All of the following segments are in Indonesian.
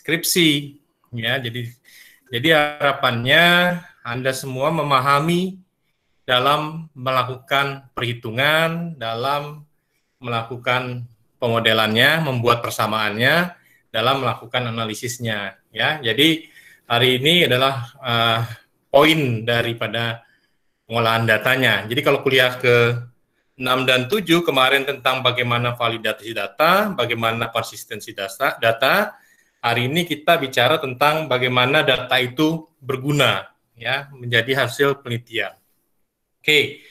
skripsi, ya. Jadi harapannya Anda semua memahami dalam melakukan perhitungan, dalam melakukan pemodelannya, membuat persamaannya, dalam melakukan analisisnya, ya. Jadi hari ini adalah poin daripada pengolahan datanya. Jadi kalau kuliah ke 6 dan 7 kemarin tentang bagaimana validasi data, bagaimana konsistensi data, hari ini kita bicara tentang bagaimana data itu berguna, ya, menjadi hasil penelitian. Oke,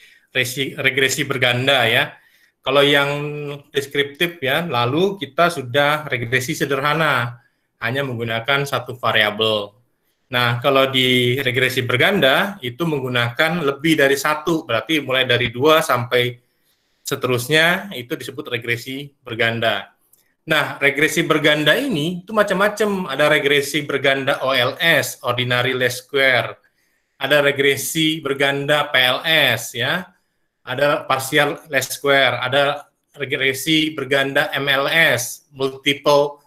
regresi berganda, ya. Kalau yang deskriptif, ya, lalu kita sudah regresi sederhana, hanya menggunakan satu variabel. Nah, kalau di regresi berganda itu menggunakan lebih dari satu, berarti mulai dari 2 sampai seterusnya itu disebut regresi berganda. Nah, regresi berganda ini itu macam-macam. Ada regresi berganda OLS, ordinary least square. Ada regresi berganda PLS, ya. Ada partial least square. Ada regresi berganda MLS, multiple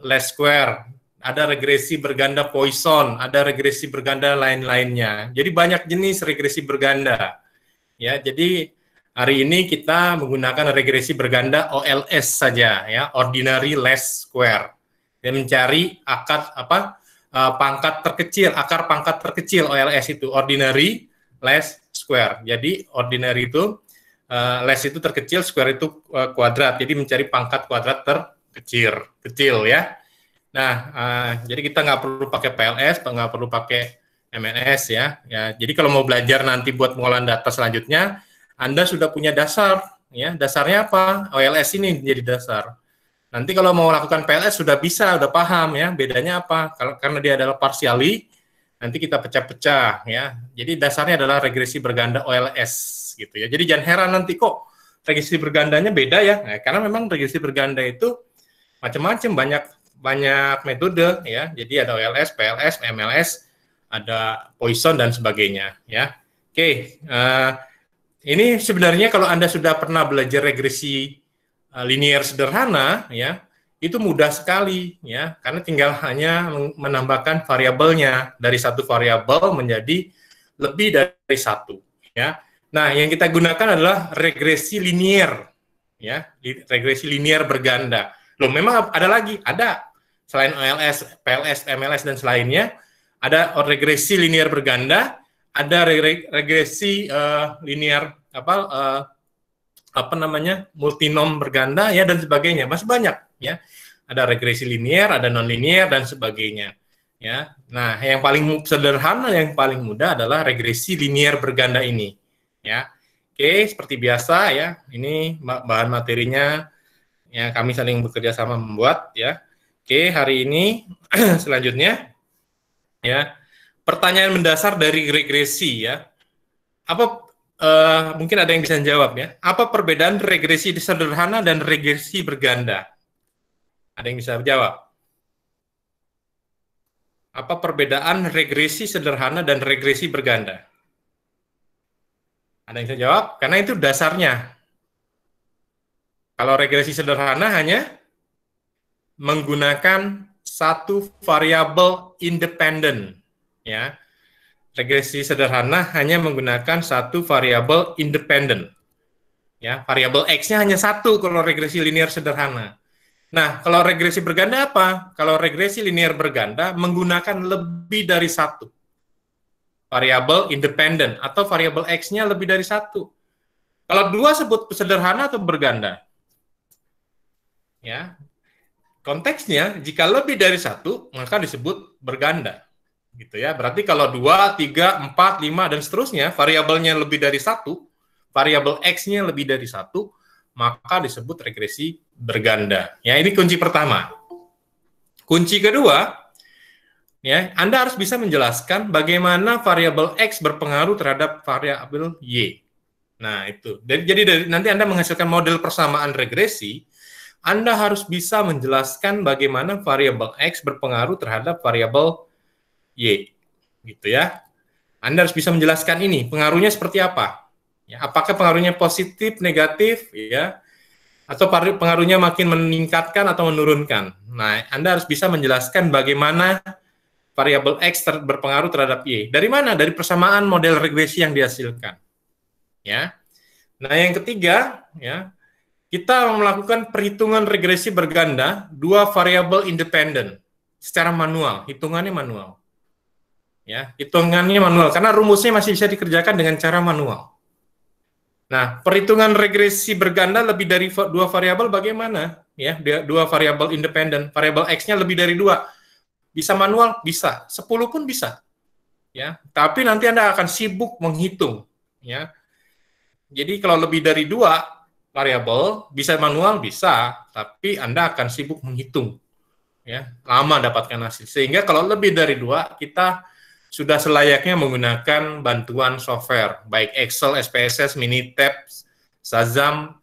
least square. Ada regresi berganda Poisson, ada regresi berganda lain-lainnya. Jadi banyak jenis regresi berganda. Ya, jadi hari ini kita menggunakan regresi berganda OLS saja, ya, ordinary least square. Dan mencari pangkat terkecil OLS itu ordinary least square. Jadi ordinary itu least itu terkecil, square itu kuadrat. Jadi mencari pangkat kuadrat kecil, ya. Nah, jadi kita nggak perlu pakai PLS, nggak perlu pakai MNS, ya. Jadi kalau mau belajar nanti buat pengolahan data selanjutnya, Anda sudah punya dasar, ya. Dasarnya apa? OLS ini jadi dasar. Nanti kalau mau lakukan PLS sudah bisa, udah paham, ya. Bedanya apa? Karena dia adalah partially, nanti kita pecah-pecah, ya. Jadi dasarnya adalah regresi berganda OLS, gitu, ya. Jadi jangan heran nanti kok regresi bergandanya beda, ya. Nah, karena memang regresi berganda itu macam-macam, banyak metode, ya. Jadi ada OLS, PLS, MLS, ada Poisson dan sebagainya, ya. Oke, ini sebenarnya kalau Anda sudah pernah belajar regresi linear sederhana, ya, itu mudah sekali, ya, karena tinggal hanya menambahkan variabelnya dari satu variabel menjadi lebih dari satu, ya. Nah, yang kita gunakan adalah regresi linear, ya, regresi linear berganda. Loh, memang ada selain OLS, PLS, MLS dan selainnya, ada regresi linear berganda, ada regresi linear multinom berganda, ya, dan sebagainya. Masih banyak, ya. Ada regresi linear, ada non linear dan sebagainya, ya. Nah, yang paling sederhana, yang paling mudah adalah regresi linear berganda ini, ya. Oke, seperti biasa, ya. Ini bahan materinya, ya, kami saling bekerja sama membuat, ya. Oke, hari ini selanjutnya, ya, pertanyaan mendasar dari regresi, ya. Mungkin ada yang bisa jawab, ya. Apa perbedaan regresi sederhana dan regresi berganda? Ada yang bisa jawab? Apa perbedaan regresi sederhana dan regresi berganda? Ada yang bisa jawab? Karena itu dasarnya. Kalau regresi sederhana hanya menggunakan satu variabel independen, ya. Regresi sederhana hanya menggunakan satu variabel independen, ya. Variabel X-nya hanya satu kalau regresi linear sederhana. Nah, kalau regresi berganda apa? Kalau regresi linear berganda menggunakan lebih dari satu variabel independen atau variabel X-nya lebih dari satu. Kalau dua sebut sederhana atau berganda? Ya, konteksnya jika lebih dari satu maka disebut berganda, gitu, ya. Berarti kalau 2, 3, 4, 5 dan seterusnya variabelnya lebih dari satu, variabel X-nya lebih dari satu, maka disebut regresi berganda. Ya, ini kunci pertama. Kunci kedua, ya, Anda harus bisa menjelaskan bagaimana variabel X berpengaruh terhadap variabel Y. Nah, itu. Jadi nanti Anda menghasilkan model persamaan regresi, Anda harus bisa menjelaskan bagaimana variabel X berpengaruh terhadap variabel Y, gitu, ya. Anda harus bisa menjelaskan ini, pengaruhnya seperti apa. Ya, apakah pengaruhnya positif, negatif, ya, atau pengaruhnya makin meningkatkan atau menurunkan. Nah, Anda harus bisa menjelaskan bagaimana variabel X berpengaruh terhadap Y. Dari mana? Dari persamaan model regresi yang dihasilkan. Ya. Nah, yang ketiga, ya, kita melakukan perhitungan regresi berganda dua variabel independen secara manual, hitungannya manual. Ya, hitungannya manual karena rumusnya masih bisa dikerjakan dengan cara manual. Nah, perhitungan regresi berganda lebih dari dua variabel bagaimana? Ya, dua variabel independen, variabel X-nya lebih dari dua. Bisa manual? Bisa. 10 pun bisa. Ya, tapi nanti Anda akan sibuk menghitung. Ya, jadi kalau lebih dari dua variabel, bisa manual? Bisa, tapi Anda akan sibuk menghitung. Ya, lama dapatkan hasil. Sehingga kalau lebih dari dua, kita sudah selayaknya menggunakan bantuan software, baik Excel, SPSS, Minitab, Shazam,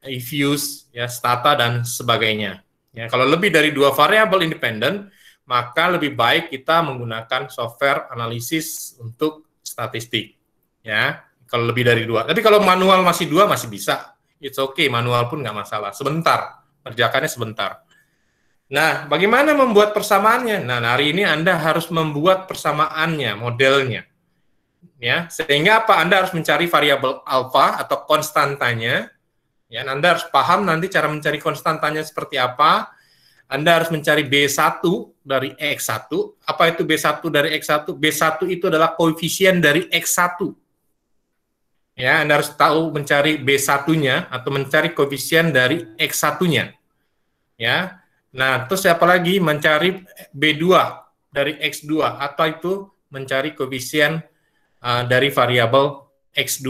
eViews, ya, Stata, dan sebagainya. Ya, kalau lebih dari dua variabel independen, maka lebih baik kita menggunakan software analisis untuk statistik. Ya, kalau lebih dari dua. Tapi kalau manual masih dua, masih bisa. It's okay, manual pun nggak masalah. Sebentar, kerjakannya sebentar. Nah, bagaimana membuat persamaannya? Nah, hari ini Anda harus membuat persamaannya, modelnya. Ya, sehingga apa? Anda harus mencari variabel alfa atau konstantanya. Ya, Anda harus paham nanti cara mencari konstantanya seperti apa. Anda harus mencari B1 dari X1. Apa itu B1 dari X1? B1 itu adalah koefisien dari X1. Ya, Anda harus tahu mencari B1-nya atau mencari koefisien dari X1-nya. Ya. Nah, terus siapa lagi mencari B2 dari X2 atau itu mencari koefisien dari variabel X2.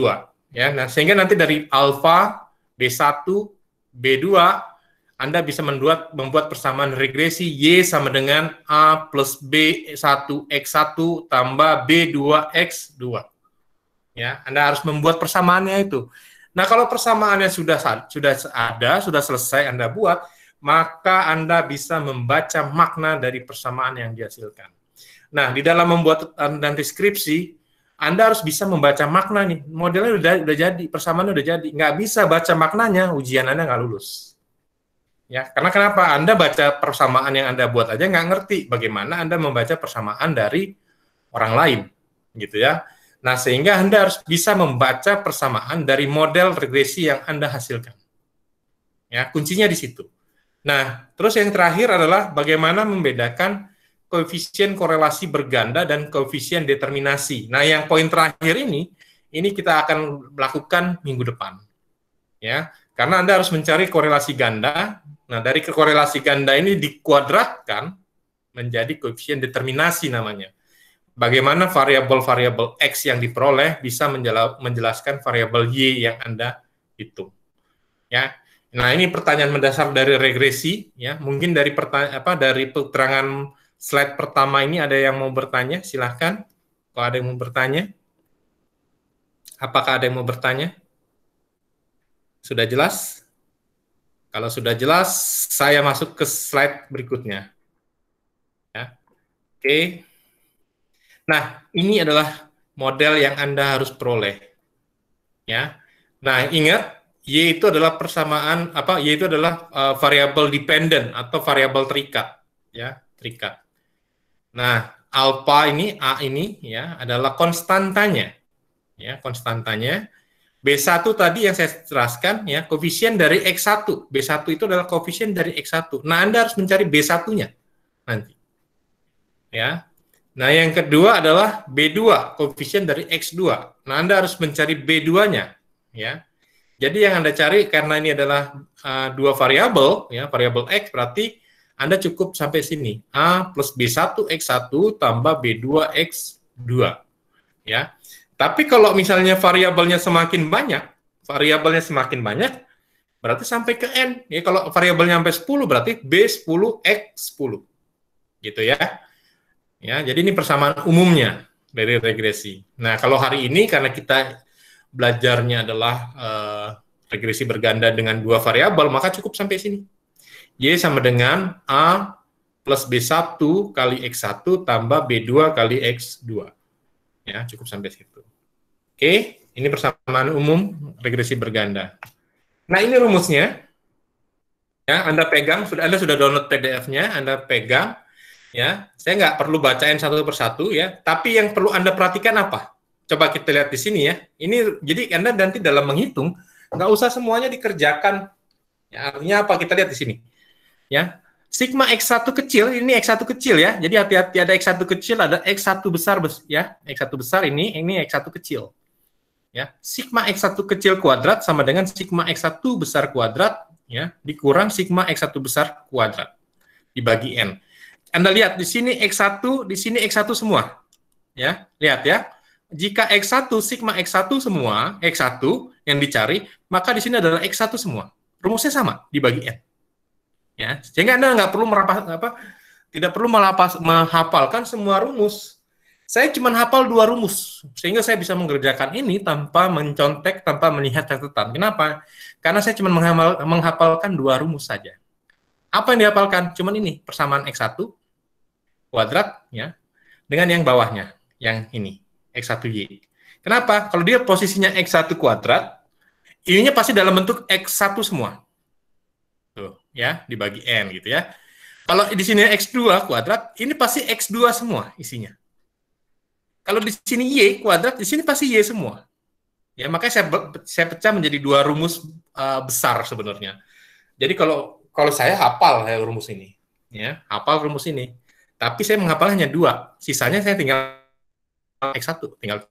Ya, nah sehingga nanti dari alfa, B1, B2 Anda bisa membuat persamaan regresi Y sama dengan A plus B1X1 tambah B2X2. Ya, Anda harus membuat persamaannya itu. Nah, kalau persamaannya sudah ada, sudah selesai Anda buat, maka Anda bisa membaca makna dari persamaan yang dihasilkan. Nah, di dalam membuat nanti skripsi, Anda harus bisa membaca makna nih. Modelnya udah jadi, persamaannya udah jadi. Nggak bisa baca maknanya, ujian Anda nggak lulus. Ya, karena kenapa? Anda baca persamaan yang Anda buat aja nggak ngerti bagaimana Anda membaca persamaan dari orang lain, gitu ya. Nah, sehingga Anda harus bisa membaca persamaan dari model regresi yang Anda hasilkan. Ya, kuncinya di situ. Nah, terus yang terakhir adalah bagaimana membedakan koefisien korelasi berganda dan koefisien determinasi. Nah, yang poin terakhir ini kita akan lakukan minggu depan. Ya, karena Anda harus mencari korelasi ganda. Nah, dari korelasi ganda ini dikuadratkan menjadi koefisien determinasi namanya. Bagaimana variabel-variabel X yang diperoleh bisa menjelaskan variabel Y yang Anda hitung. Ya. Nah, ini pertanyaan mendasar dari regresi, ya. Mungkin dari dari keterangan slide pertama ini ada yang mau bertanya, silahkan. Kalau ada yang mau bertanya. Apakah ada yang mau bertanya? Sudah jelas? Kalau sudah jelas, saya masuk ke slide berikutnya. Ya. Oke. Nah, ini adalah model yang Anda harus peroleh. Ya. Nah, ingat Y itu adalah persamaan Y itu adalah variabel dependent atau variabel terikat, ya, terikat. Nah, alpha ini A ini ya adalah konstantanya. Ya, konstantanya. B1 tadi yang saya jelaskan ya, koefisien dari X1. B1 itu adalah koefisien dari X1. Nah, Anda harus mencari B1-nya nanti. Ya. Nah, yang kedua adalah B2, koefisien dari X2. Nah, Anda harus mencari B2-nya, ya. Jadi yang Anda cari karena ini adalah dua variabel, ya, variabel X, berarti Anda cukup sampai sini. A plus B1X1 tambah B2X2, ya. Tapi kalau misalnya variabelnya semakin banyak, berarti sampai ke N. Ya, kalau variabelnya sampai 10, berarti B10X10, gitu ya. Ya, jadi ini persamaan umumnya dari regresi. Nah, kalau hari ini karena kita belajarnya adalah regresi berganda dengan dua variabel, maka cukup sampai sini. Y sama dengan A plus B1 kali X1 tambah B2 kali X2. Ya, cukup sampai situ. Oke, ini persamaan umum regresi berganda. Nah, ini rumusnya. Ya, Anda pegang, Anda sudah download PDF-nya, Anda pegang, ya. Saya nggak perlu bacain satu persatu, ya. Tapi yang perlu Anda perhatikan apa? Coba kita lihat di sini, ya. Ini jadi Anda nanti dalam menghitung nggak usah semuanya dikerjakan. Ya, artinya apa? Kita lihat di sini, ya. Sigma X1 kecil, ini X1 kecil ya. Jadi hati-hati, ada X1 kecil, ada X1 besar, ya. X1 besar ini X1 kecil. Ya, sigma X1 kecil kuadrat sama dengan sigma X1 besar kuadrat, ya, dikurang sigma X1 besar kuadrat dibagi N. Anda lihat di sini X1, di sini X1 semua. Ya, lihat ya. Jika X1 sigma X1 semua, X1 yang dicari, maka di sini adalah X1 semua. Rumusnya sama dibagi N. Ya, sehingga Anda nggak perlu tidak perlu menghafalkan semua rumus. Saya cuma hafal 2 rumus, sehingga saya bisa mengerjakan ini tanpa mencontek, tanpa melihat catatan. Kenapa? Karena saya cuma menghafalkan 2 rumus saja. Apa yang dihafalkan? Cuman ini, persamaan X1 kuadrat, ya, dengan yang bawahnya, yang ini, X1Y. Kenapa? Kalau dia posisinya X1 kuadrat, ininya pasti dalam bentuk X1 semua. Tuh, ya, dibagi N gitu ya. Kalau di sini X2 kuadrat, ini pasti X2 semua isinya. Kalau di sini Y kuadrat, di sini pasti Y semua. Ya, makanya saya pecah menjadi 2 rumus besar sebenarnya. Jadi kalau saya hafal rumus ini, ya, hafal rumus ini. Tapi saya menghafal hanya 2. Sisanya saya tinggal X1, tinggal.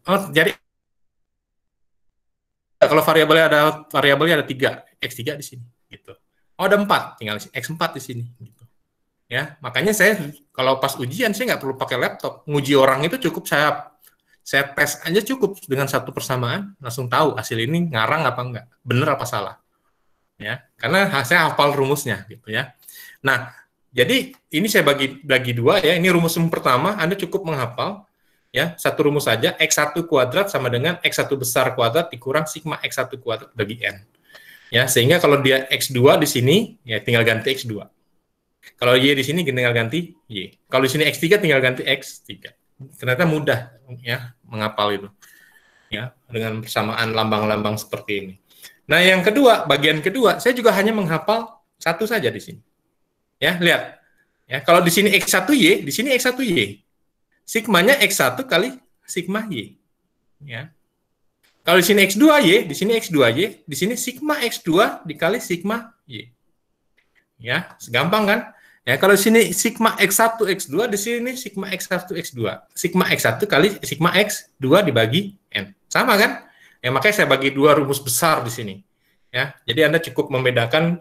Oh, jadi kalau variabelnya ada 3, X3 di sini gitu. Oh, ada 4, tinggal X4 di sini gitu. Ya, makanya saya kalau pas ujian saya nggak perlu pakai laptop. Nguji orang itu cukup saya tes aja cukup dengan satu persamaan, langsung tahu hasil ini ngarang apa enggak, benar apa salah. Ya, karena saya hafal rumusnya gitu ya. Nah, jadi ini saya bagi 2 ya. Ini rumus yang pertama, Anda cukup menghafal ya, satu rumus saja, X1 kuadrat sama dengan X1 besar kuadrat dikurang sigma X1 kuadrat bagi N. Ya, sehingga kalau dia X2 di sini ya tinggal ganti X2. Kalau Y di sini tinggal ganti Y. Kalau di sini X3 tinggal ganti X3. Ternyata mudah ya menghafal itu. Ya, dengan persamaan lambang-lambang seperti ini. Nah, yang kedua, bagian kedua, saya juga hanya menghafal satu saja di sini. Ya, lihat. Ya, kalau di sini X1Y, di sini X1Y. Sigmanya X1 kali sigma Y. Ya. Kalau di sini X2Y, di sini X2Y, di sini sigma X2 dikali sigma Y. Ya, segampang kan? Ya, kalau di sini sigma X1 X2, di sini sigma X1 X2. Sigma X1 kali sigma X2 dibagi N. Sama kan? Ya, makanya saya bagi 2 rumus besar di sini. Ya, jadi Anda cukup membedakan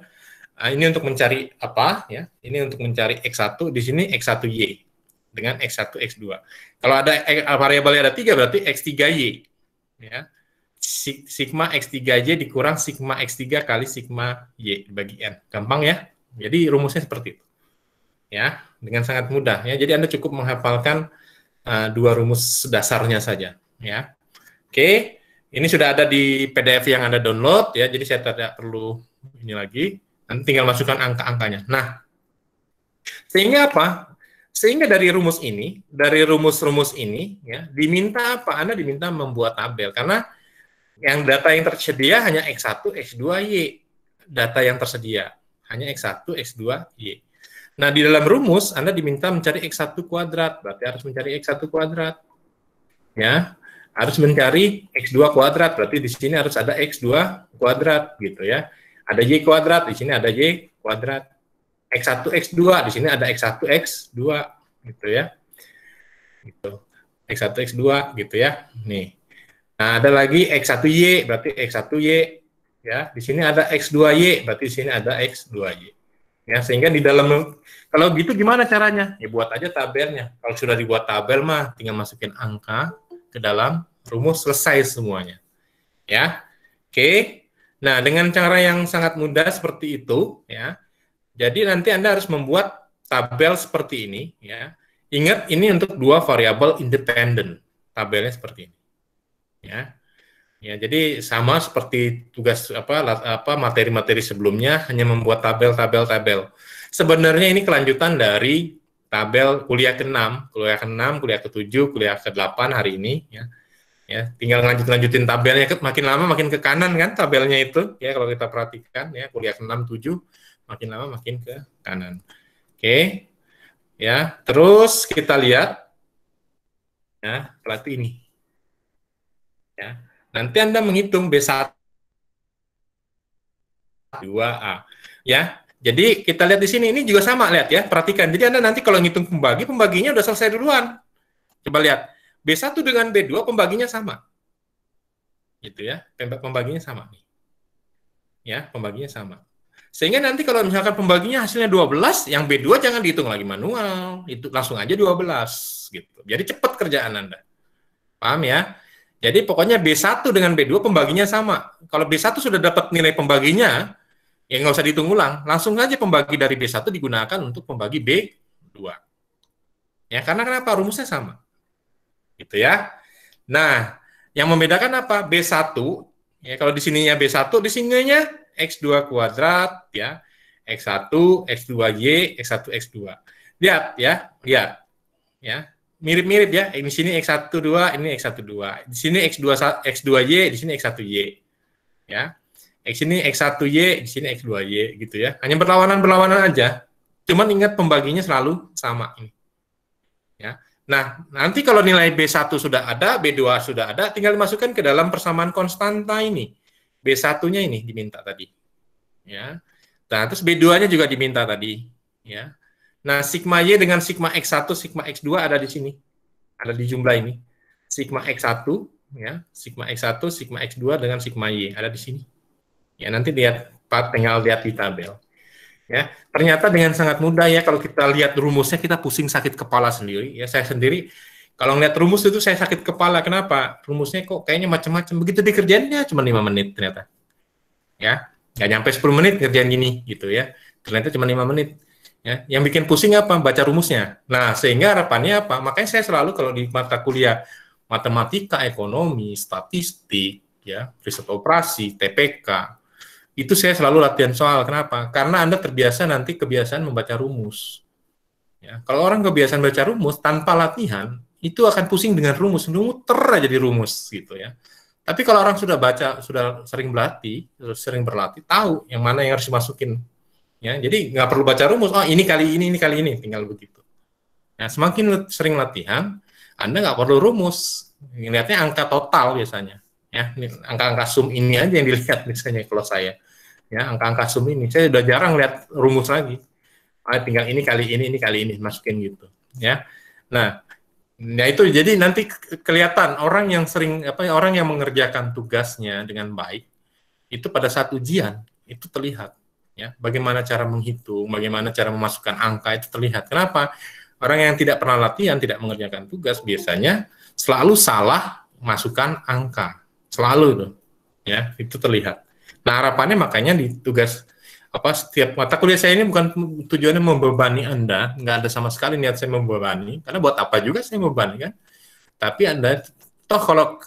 ini untuk mencari apa ya? Ini untuk mencari X1, di sini X1Y dengan X1 X2. Kalau ada variabelnya ada 3 berarti X3Y. Ya. Sigma X3Y dikurang sigma X3 kali sigma Y dibagi N. Gampang ya? Jadi rumusnya seperti itu. Ya, dengan sangat mudah ya. Jadi Anda cukup menghafalkan 2 rumus dasarnya saja ya. Oke, ini sudah ada di PDF yang Anda download ya. Jadi saya tidak perlu ini lagi. Nanti tinggal masukkan angka-angkanya. Nah, sehingga apa? Sehingga dari rumus ini, dari rumus-rumus ini ya, diminta apa? Anda diminta membuat tabel karena yang data yang tersedia hanya X1, X2, Y. Data yang tersedia hanya X1, X2, Y. Nah, di dalam rumus, Anda diminta mencari X1 kuadrat, berarti harus mencari X1 kuadrat. Ya, harus mencari X2 kuadrat, berarti di sini harus ada X2 kuadrat, gitu ya. Ada Y kuadrat, di sini ada Y kuadrat. X1, X2, di sini ada X1, X2, gitu ya. Gitu. X1, X2, gitu ya. Nih. Nah, ada lagi X1Y, berarti X1Y. Ya, di sini ada X2Y, berarti di sini ada X2Y. Ya, sehingga di dalam, kalau gitu gimana caranya? Ya buat aja tabelnya. Kalau sudah dibuat tabel mah tinggal masukin angka ke dalam rumus, selesai semuanya. Ya. Oke. Nah, dengan cara yang sangat mudah seperti itu ya. Jadi nanti Anda harus membuat tabel seperti ini ya. Ingat ini untuk 2 variabel independen. Tabelnya seperti ini. Ya. Ya, jadi sama seperti tugas materi-materi sebelumnya, hanya membuat tabel. Sebenarnya ini kelanjutan dari tabel kuliah ke-6, kuliah ke-7, kuliah ke-8 hari ini ya. Ya, tinggal lanjutin tabelnya, makin lama makin ke kanan kan tabelnya itu, ya kalau kita perhatikan ya, kuliah 6, 7, makin lama makin ke kanan. Oke, ya, terus kita lihat, ya, berarti ini. Ya, nanti Anda menghitung B1, 2A. Ya, jadi kita lihat di sini, ini juga sama, lihat ya, perhatikan. Jadi Anda nanti kalau ngitung pembaginya udah selesai duluan. Coba lihat, B1 dengan B2 pembaginya sama. Gitu ya, pembaginya sama nih. Ya, pembaginya sama. Sehingga nanti kalau misalkan pembaginya hasilnya 12, yang B2 jangan dihitung lagi manual, itu langsung aja 12 gitu. Jadi cepat kerjaan Anda. Paham ya? Jadi pokoknya B1 dengan B2 pembaginya sama. Kalau B1 sudah dapat nilai pembaginya, ya nggak usah dihitung ulang, langsung aja pembagi dari B1 digunakan untuk pembagi B2. Ya, karena kenapa? Rumusnya sama. Gitu ya. Nah, yang membedakan apa? B1, ya kalau di sininya B1, di sininya X2 kuadrat, ya, X1, X2Y, X1, X2. Lihat, ya, lihat. Ya, mirip-mirip ya. Ini sini X1, 2, ini X1, 2. Di sini X2Y, di sini X1Y. Ya. X ini X1Y, di sini X2Y gitu ya. Hanya berlawanan-berlawanan aja. Cuman ingat pembaginya selalu sama ini. Ya. Nah, nanti kalau nilai B1 sudah ada, B2 sudah ada, tinggal dimasukkan ke dalam persamaan konstanta ini. B1-nya ini diminta tadi. Ya. Nah, terus B2-nya juga diminta tadi, ya. Nah, sigma Y dengan sigma X1, sigma X2 ada di sini. Ada di jumlah ini. Sigma X1, ya, sigma X1, sigma X2 dengan sigma Y ada di sini. Ya, nanti lihat, tinggal lihat di tabel. Ya, ternyata dengan sangat mudah ya, kalau kita lihat rumusnya kita pusing sakit kepala sendiri. Ya, saya sendiri kalau ngeliat rumus itu saya sakit kepala. Kenapa? Rumusnya kok kayaknya macam-macam. Begitu dikerjainnya cuma 5 menit ternyata. Ya, nggak nyampe 10 menit kerjaan gini gitu ya. Ternyata cuma 5 menit. Ya, yang bikin pusing apa? Baca rumusnya. Nah, sehingga harapannya apa? Makanya saya selalu kalau di mata kuliah matematika, ekonomi, statistik, ya, riset operasi, TPK, itu saya selalu latihan soal. Kenapa? Karena Anda terbiasa nanti kebiasaan membaca rumus. Ya, kalau orang kebiasaan baca rumus tanpa latihan, itu akan pusing dengan rumus, muter aja di rumus gitu ya. Tapi kalau orang sudah baca, sudah sering berlatih, tahu yang mana yang harus dimasukin. Ya, jadi nggak perlu baca rumus. Oh, ini kali ini, tinggal begitu. Nah, semakin sering latihan, Anda nggak perlu rumus. Lihatnya angka total biasanya. Ya, angka-angka sum ini aja yang dilihat misalnya kalau saya. Ya, angka-angka sum ini. Saya udah jarang lihat rumus lagi. Tinggal ini kali ini, masukin gitu. Ya. Nah, ya itu jadi nanti kelihatan orang yang orang yang mengerjakan tugasnya dengan baik itu pada saat ujian itu terlihat. Ya, bagaimana cara menghitung, bagaimana cara memasukkan angka itu terlihat. Kenapa? Orang yang tidak pernah latihan, tidak mengerjakan tugas biasanya selalu salah masukkan angka, selalu tuh, ya itu terlihat. Nah harapannya makanya di tugas setiap mata kuliah saya ini bukan tujuannya membebani Anda, nggak ada sama sekali niat saya membebani, karena buat apa juga saya membebani kan? Tapi Anda toh kalau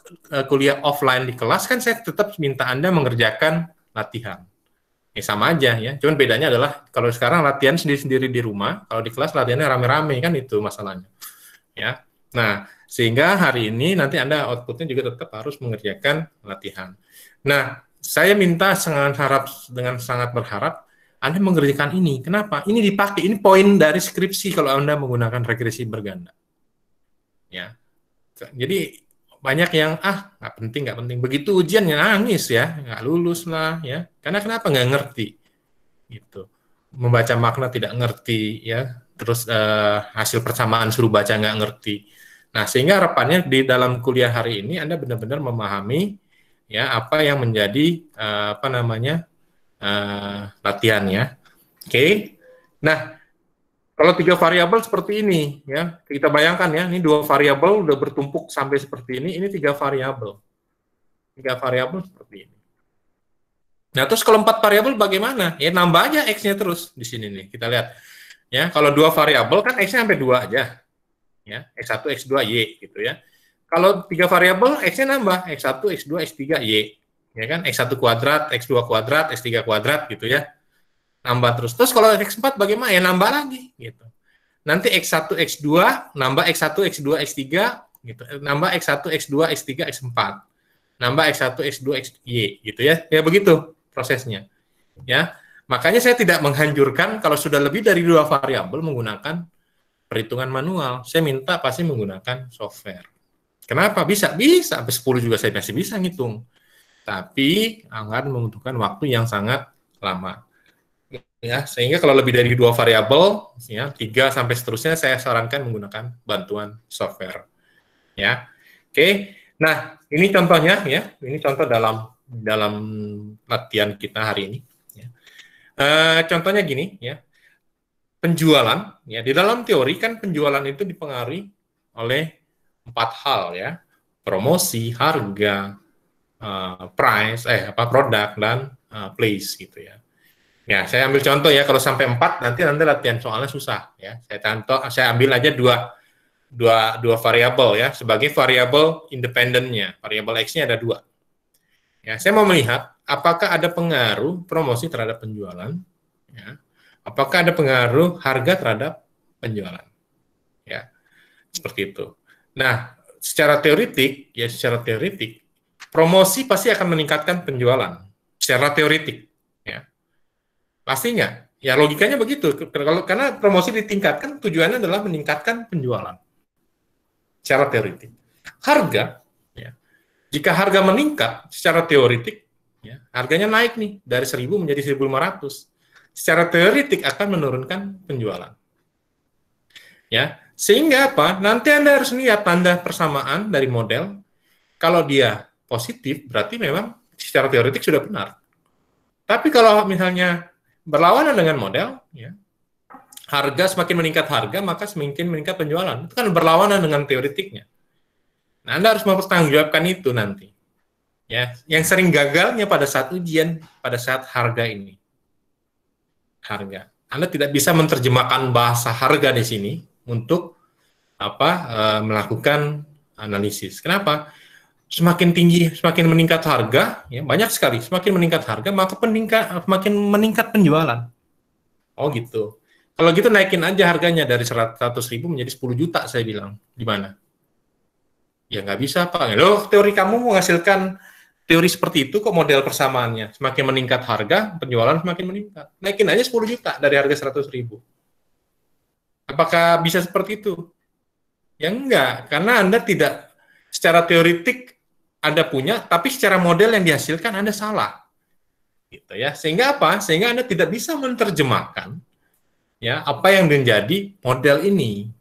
kuliah offline di kelas kan saya tetap minta Anda mengerjakan latihan. Ya sama aja ya, cuman bedanya adalah kalau sekarang latihan sendiri-sendiri di rumah, kalau di kelas latihannya rame-rame kan itu masalahnya. Ya, nah sehingga hari ini nanti Anda outputnya juga tetap harus mengerjakan latihan. Nah, saya minta dengan sangat berharap Anda mengerjakan ini. Kenapa? Ini dipakai, ini poin dari skripsi kalau Anda menggunakan regresi berganda. Ya, jadi banyak yang nggak penting, begitu ujian ya nangis ya, nggak lulus lah ya, karena kenapa? Nggak ngerti gitu, membaca makna tidak ngerti ya, terus hasil persamaan suruh baca nggak ngerti. Nah sehingga harapannya di dalam kuliah hari ini Anda benar-benar memahami ya apa yang menjadi latihannya. Oke. Nah kalau 3 variabel seperti ini, ya kita bayangkan ya, ini 2 variabel udah bertumpuk sampai seperti ini 3 variabel. 3 variabel seperti ini. Nah, terus kalau 4 variabel bagaimana? Ya nambah aja X-nya terus di sini nih. Kita lihat. Ya, kalau 2 variabel kan X-nya sampai 2 aja. Ya, X1, X2, Y gitu ya. Kalau 3 variabel X-nya nambah, X1, X2, X3, Y. Ya kan? X1 kuadrat, X2 kuadrat, X3 kuadrat gitu ya. Nambah terus. Terus kalau X4 bagaimana? Ya nambah lagi gitu. Nanti X1, X2 nambah X1, X2, X3 gitu. Nambah X1, X2, X3, X4. Nambah X1, X2, XY gitu ya. Ya begitu prosesnya. Ya. Makanya saya tidak menghancurkan kalau sudah lebih dari 2 variabel menggunakan perhitungan manual. Saya minta pasti menggunakan software. Kenapa? Bisa sampai 10 juga saya masih bisa ngitung. Tapi akan membutuhkan waktu yang sangat lama. Ya, sehingga kalau lebih dari 2 variabel, ya 3 sampai seterusnya saya sarankan menggunakan bantuan software. Ya. Oke. Nah, ini contohnya ya. Ini contoh dalam latihan kita hari ini. Ya. Contohnya gini ya. Penjualan ya, di dalam teori kan penjualan itu dipengaruhi oleh 4 hal ya. Promosi, harga, price, produk dan place gitu ya. Ya, saya ambil contoh ya, kalau sampai 4 nanti latihan soalnya susah ya. Saya ambil aja dua variabel ya sebagai variabel independennya. Variabel X-nya ada 2. Ya, saya mau melihat apakah ada pengaruh promosi terhadap penjualan ya. Apakah ada pengaruh harga terhadap penjualan? Ya, seperti itu. Nah, secara teoritik, promosi pasti akan meningkatkan penjualan. Secara teoritik, ya. Pasti nggak? Ya, logikanya begitu. Karena promosi ditingkatkan, tujuannya adalah meningkatkan penjualan. Secara teoritik. Harga, ya. Jika harga meningkat, secara teoritik, ya, harganya naik nih, dari 1.000 menjadi 1.500. Secara teoritik akan menurunkan penjualan. Ya, sehingga apa? Nanti Anda harus lihat tanda persamaan dari model. Kalau dia positif, berarti memang secara teoritik sudah benar. Tapi kalau misalnya berlawanan dengan model, ya, harga semakin meningkat harga, maka semakin meningkat penjualan. Itu kan berlawanan dengan teoritiknya. Nah, Anda harus mempertanggungjawabkan itu nanti. Ya, yang sering gagalnya pada saat ujian, pada saat harga ini. Harga. Anda tidak bisa menerjemahkan bahasa harga di sini untuk melakukan analisis. Kenapa? Semakin tinggi, semakin meningkat harga, ya banyak sekali. Semakin meningkat harga, maka semakin meningkat penjualan. Oh gitu. Kalau gitu naikin aja harganya dari 100.000 menjadi 10 juta, saya bilang. Gimana? Ya nggak bisa, Pak. Loh, teori kamu menghasilkan teori seperti itu kok model persamaannya. Semakin meningkat harga, penjualan semakin meningkat. Naikin aja 10 juta dari harga 100.000. Apakah bisa seperti itu? Ya enggak, karena Anda tidak secara teoritik Anda punya, tapi secara model yang dihasilkan Anda salah. Gitu ya. Sehingga apa? Sehingga Anda tidak bisa menerjemahkan ya apa yang menjadi model ini.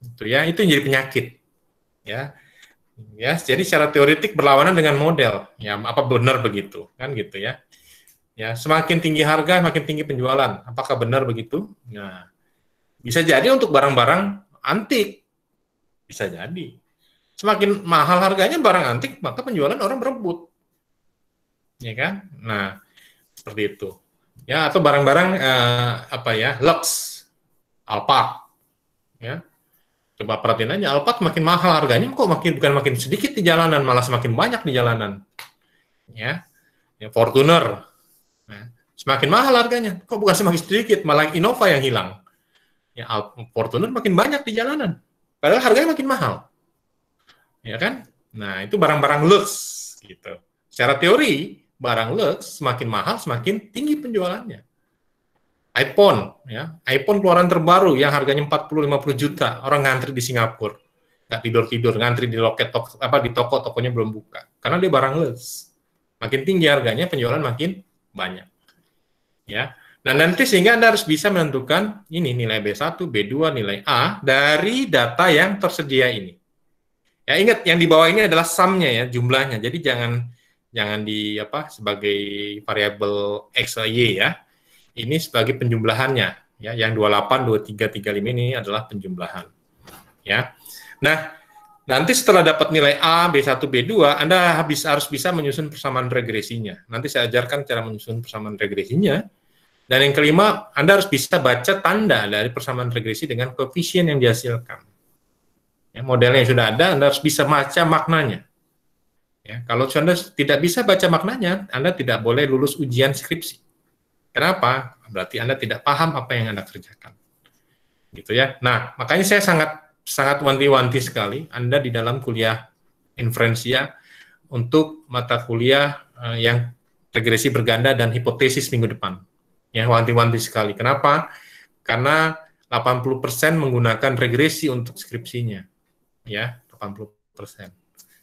Gitu ya, itu menjadi penyakit. Ya. Ya, jadi secara teoritik berlawanan dengan model. Ya, apa benar begitu? Kan gitu ya. Ya, semakin tinggi harga, makin tinggi penjualan. Apakah benar begitu? Nah, bisa jadi untuk barang-barang antik. Bisa jadi. Semakin mahal harganya barang antik, maka penjualan orang berebut. Ya kan? Nah, seperti itu. Ya, atau barang-barang Lux, Alphard. Ya. Coba perhatiin aja, Alphard makin mahal harganya, kok bukan makin sedikit di jalanan, malah semakin banyak di jalanan. Ya, Fortuner, ya. Semakin mahal harganya, kok bukan semakin sedikit, malah Innova yang hilang. Ya, Fortuner makin banyak di jalanan, padahal harganya makin mahal. Ya kan? Nah, itu barang-barang lux, gitu. Secara teori, barang lux semakin mahal, semakin tinggi penjualannya. iPhone, ya, iPhone keluaran terbaru yang harganya 40-50 juta, orang ngantri di Singapura, nggak tidur-tidur, ngantri di loket di toko-tokonya belum buka, karena dia barang lux, makin tinggi harganya, penjualan makin banyak, ya. Nah nanti sehingga Anda harus bisa menentukan ini nilai B1, B2, nilai A dari data yang tersedia ini. Ya ingat, yang di bawah ini adalah sum-nya ya, jumlahnya, jadi jangan sebagai variabel X, Y ya. Ini sebagai penjumlahannya, ya, yang 28, 23, 35 ini adalah penjumlahan, ya. Nah, nanti setelah dapat nilai A, B1, B2, Anda harus bisa menyusun persamaan regresinya. Nanti saya ajarkan cara menyusun persamaan regresinya. Dan yang kelima, Anda harus bisa baca tanda dari persamaan regresi dengan koefisien yang dihasilkan. Ya, modelnya yang sudah ada, Anda harus bisa baca maknanya. Ya, kalau Anda tidak bisa baca maknanya, Anda tidak boleh lulus ujian skripsi. Kenapa? Berarti Anda tidak paham apa yang Anda kerjakan. Gitu ya. Nah, makanya saya sangat sangat wanti-wanti sekali Anda di dalam kuliah inferensia untuk mata kuliah yang regresi berganda dan hipotesis minggu depan. Ya, wanti-wanti sekali. Kenapa? Karena 80% menggunakan regresi untuk skripsinya. Ya, 80%.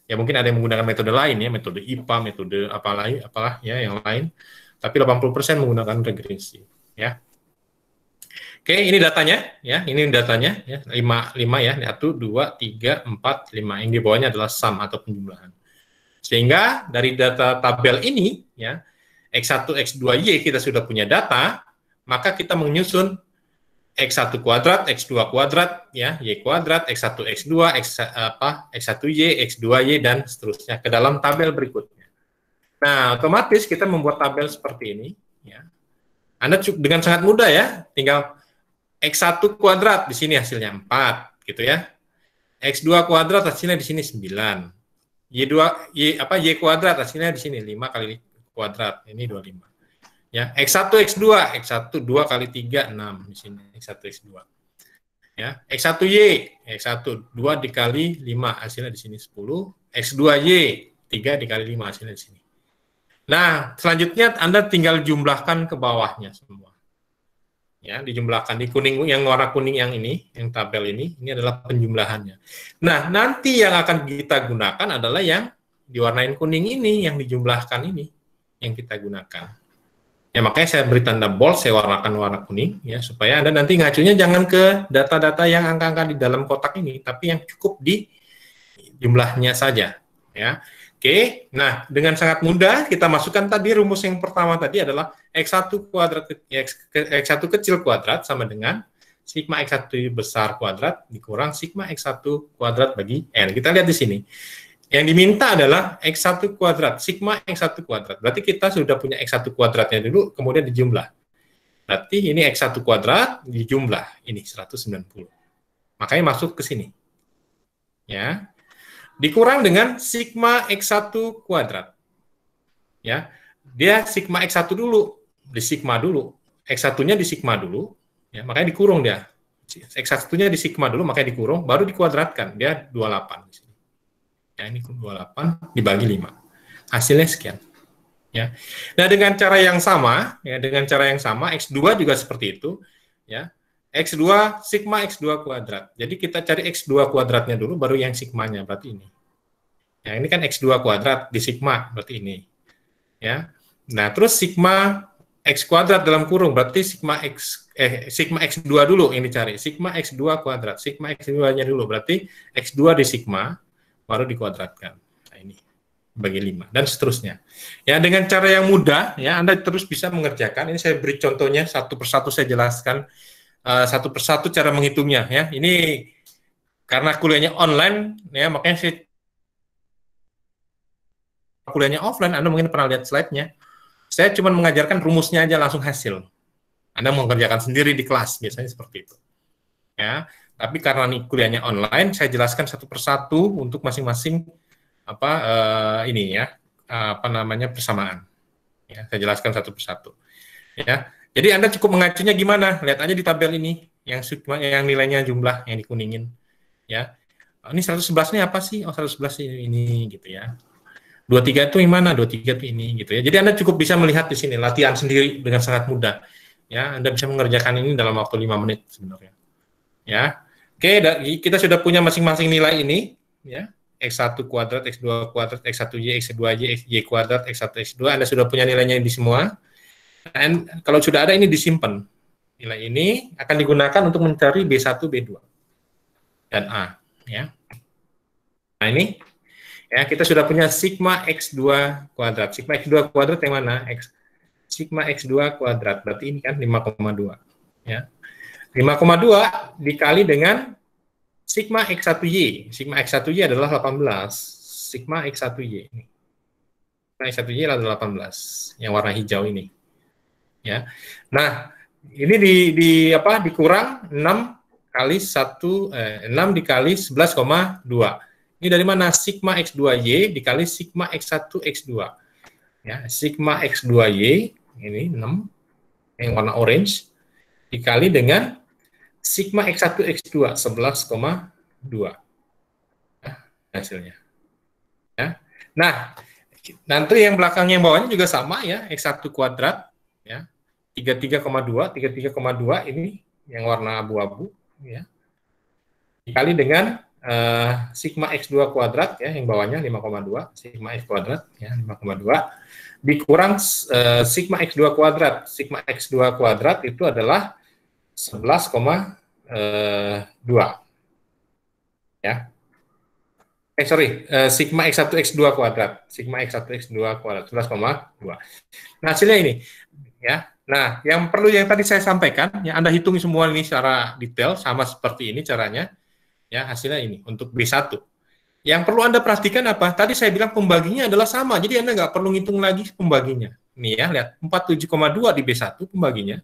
Ya mungkin ada yang menggunakan metode lain ya, metode IPA, metode apalah ya yang lain. Tapi 80% menggunakan regresi, ya. Oke, ini datanya ya. Ini datanya ya. 5 ya. 1 2 3 4 5. Yang di bawahnya adalah sum atau penjumlahan. Sehingga dari data tabel ini ya, X1 X2Y kita sudah punya data, maka kita menyusun X1 kuadrat, X2 kuadrat, ya, Y kuadrat, X1, X2, X1Y, X2Y, dan seterusnya ke dalam tabel berikutnya. Nah, otomatis kita membuat tabel seperti ini. Ya. Anda dengan sangat mudah ya, tinggal X1 kuadrat, di sini hasilnya 4, gitu ya. X2 kuadrat hasilnya di sini 9. Y kuadrat hasilnya di sini 5 kali kuadrat, ini 25. Ya, X1, X2, X1 2 kali 3 6 di sini X1 X2. Ya, X1Y, X1 2 dikali 5 hasilnya di sini 10, X2Y 3 dikali 5 hasilnya di sini. Nah, selanjutnya Anda tinggal jumlahkan ke bawahnya semua. Ya, dijumlahkan di kuning, yang warna kuning yang ini, yang tabel ini adalah penjumlahannya. Nah, nanti yang akan kita gunakan adalah yang diwarnain kuning ini, yang dijumlahkan ini, yang kita gunakan. Ya, makanya saya beri tanda bold, saya warnakan warna kuning, ya, supaya Anda nanti ngacunya jangan ke data-data yang angka-angka di dalam kotak ini, tapi yang cukup di jumlahnya saja. Ya. Oke, nah dengan sangat mudah kita masukkan tadi rumus yang pertama tadi adalah X1 kuadrat, X1 kecil kuadrat sama dengan sigma X1 besar kuadrat dikurang sigma X1 kuadrat bagi N. Kita lihat di sini. Yang diminta adalah X1 kuadrat, sigma X1 kuadrat. Berarti kita sudah punya X1 kuadratnya dulu, kemudian dijumlah. Berarti ini X1 kuadrat dijumlah, ini 190. Makanya masuk ke sini. Ya. Dikurang dengan sigma X1 kuadrat. Ya. Dia sigma X1 dulu, di sigma dulu. X1-nya di sigma dulu, ya, makanya dikurung dia. X1-nya di sigma dulu, makanya dikurung, baru dikuadratkan. Dia 28 di sini. Ya, ini 28 dibagi 5. Hasilnya sekian. Ya. Nah, dengan cara yang sama, X2 juga seperti itu, ya. X2 sigma X2 kuadrat. Jadi kita cari X2 kuadratnya dulu baru yang sigmanya, berarti ini. Ya, ini kan X2 kuadrat di sigma, berarti ini. Ya. Nah, terus sigma X kuadrat dalam kurung, berarti sigma X2 dulu ini cari. Sigma X2 kuadrat, sigma X2-nya dulu, berarti X2 di sigma baru dikuadratkan. Nah, ini bagi 5 dan seterusnya. Ya, dengan cara yang mudah ya Anda terus bisa mengerjakan. Ini saya beri contohnya satu persatu, saya jelaskan satu persatu cara menghitungnya ya. Ini karena kuliahnya online ya, makanya saya kuliahnya offline Anda mungkin pernah lihat slide-nya. Saya cuma mengajarkan rumusnya aja langsung hasil. Anda mengerjakan sendiri di kelas biasanya seperti itu. Ya. Tapi karena nih kuliahnya online, saya jelaskan satu persatu untuk masing-masing persamaan. Ya, saya jelaskan satu persatu. Ya, jadi Anda cukup mengacunya gimana? Lihat aja di tabel ini, yang nilainya jumlah yang dikuningin. Ya, ini 111 ini apa sih? Oh, 111 ini gitu ya. 23 itu yang mana? 23 itu ini gitu ya. Jadi Anda cukup bisa melihat di sini latihan sendiri dengan sangat mudah. Ya, Anda bisa mengerjakan ini dalam waktu 5 menit sebenarnya. Ya. Oke, kita sudah punya masing-masing nilai ini, ya. X1 kuadrat, X2 kuadrat, X1Y, X2Y, Y kuadrat, X1, X2, Anda sudah punya nilainya di semua. Dan kalau sudah ada ini disimpan. Nilai ini akan digunakan untuk mencari B1, B2, dan A. Ya. Nah ini, ya kita sudah punya sigma X2 kuadrat. Sigma X2 kuadrat yang mana? Sigma X2 kuadrat, berarti ini kan 5,2. Ya. 5,2 dikali dengan sigma X1Y. Sigma X1Y adalah 18. Sigma X1Y ini. Sigma X1Y adalah 18. Yang warna hijau ini. Ya. Nah, ini dikurang 6 kali 6 dikali 11,2. Ini dari mana? Sigma X2Y dikali sigma X1 X2. Ya, sigma X2Y ini 6 yang warna orange dikali dengan sigma X1 X2 11,2. 2 ya, hasilnya. Ya. Nah, nanti yang belakangnya yang bawahnya juga sama ya, X1 kuadrat ya. 33,2 ini yang warna abu-abu ya. Dikali dengan sigma X2 kuadrat ya, yang bawahnya 5,2, sigma X kuadrat ya 5,2 dikurang sigma X2 kuadrat. Sigma X2 kuadrat itu adalah 11,2 ya. Sigma X1 X2 kuadrat. Sigma X1 X2 kuadrat 11,2. Nah, hasilnya ini ya. Nah, yang tadi saya sampaikan, ya Anda hitung semua ini secara detail sama seperti ini caranya. Ya, hasilnya ini untuk B1. Yang perlu Anda perhatikan apa? Tadi saya bilang pembaginya adalah sama. Jadi Anda nggak perlu ngitung lagi pembaginya. Nih ya, lihat 47,2 di B1 pembaginya.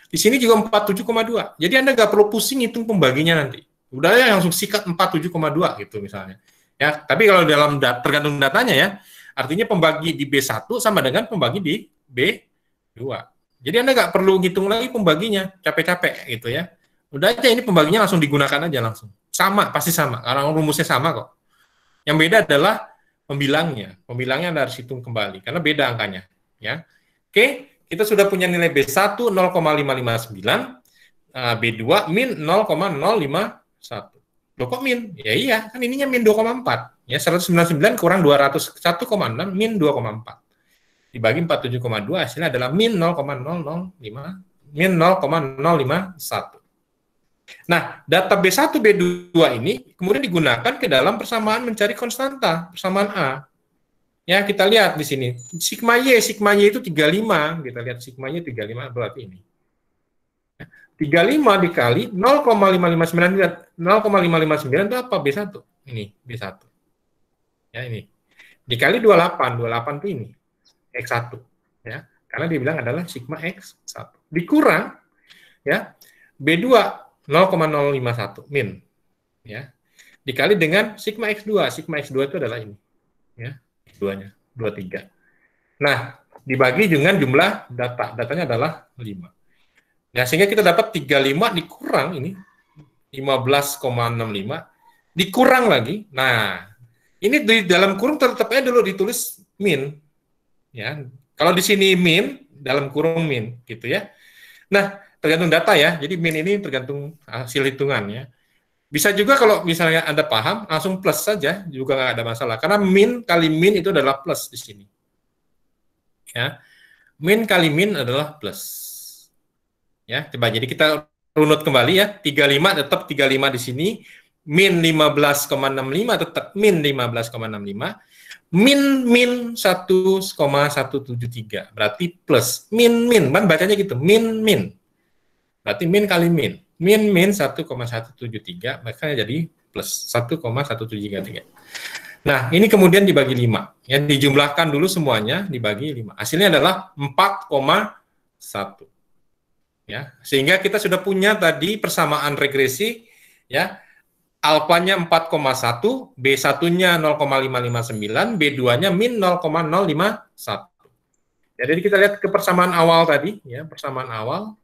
Di sini juga 47,2. Jadi Anda nggak perlu pusing hitung pembaginya nanti. Udah ya langsung sikat 47,2 gitu misalnya. Ya, tapi kalau dalam tergantung datanya ya, artinya pembagi di B1 sama dengan pembagi di B2. Jadi Anda nggak perlu ngitung lagi pembaginya, capek-capek gitu ya. Udah aja ini pembaginya langsung digunakan aja langsung. Sama, pasti sama, karena rumusnya sama kok. Yang beda adalah pembilangnya. Pembilangnya Anda harus hitung kembali, karena beda angkanya. Ya. Oke, kita sudah punya nilai B1 0,559, B2 min 0,051. Loh kok min? Ya iya, kan ininya min 2,4. Ya, 199 kurang 201,6 min 2,4. Dibagi 47,2 hasilnya adalah min 0,051. Nah, data B1, B2 ini kemudian digunakan ke dalam persamaan mencari konstanta, persamaan A. Ya, kita lihat di sini. Sigma Y itu 35. Kita lihat sigma Y 35 berarti ini. 35 dikali 0,559 itu apa? B1. Ini B1. Ya, ini. Dikali 28. 28 itu ini. X1. Ya. Karena dibilang adalah sigma X1. Dikurang ya. B2 0,051 min. Ya. Dikali dengan sigma X2. Sigma X2 itu adalah ini. Ya. X2-nya 23. Nah, dibagi dengan jumlah data. Datanya adalah 5. Ya, sehingga kita dapat 35 dikurang ini 15,65 dikurang lagi. Nah, ini di dalam kurung tetapnya dulu ditulis min. Ya. Kalau di sini min, dalam kurung min gitu ya. Nah, tergantung data ya. Jadi min ini tergantung hasil hitungan ya. Bisa juga kalau misalnya Anda paham, langsung plus saja juga nggak ada masalah. Karena min kali min itu adalah plus di sini. Ya. Min kali min adalah plus. Ya, coba jadi kita runut kembali ya. 35 tetap 35 di sini, min 15,65 tetap min 15,65, min 1,173. Berarti plus min kan bacanya gitu, min. Berarti min kali min 1,173, makanya jadi plus 1,1733. Nah, ini kemudian dibagi 5. Ya, dijumlahkan dulu semuanya dibagi 5. Hasilnya adalah 4,1. Ya, sehingga kita sudah punya tadi persamaan regresi ya. Alfanya 4,1, B1-nya 0,559, B2-nya min 0,051. Ya, jadi kita lihat ke persamaan awal tadi ya, persamaan awal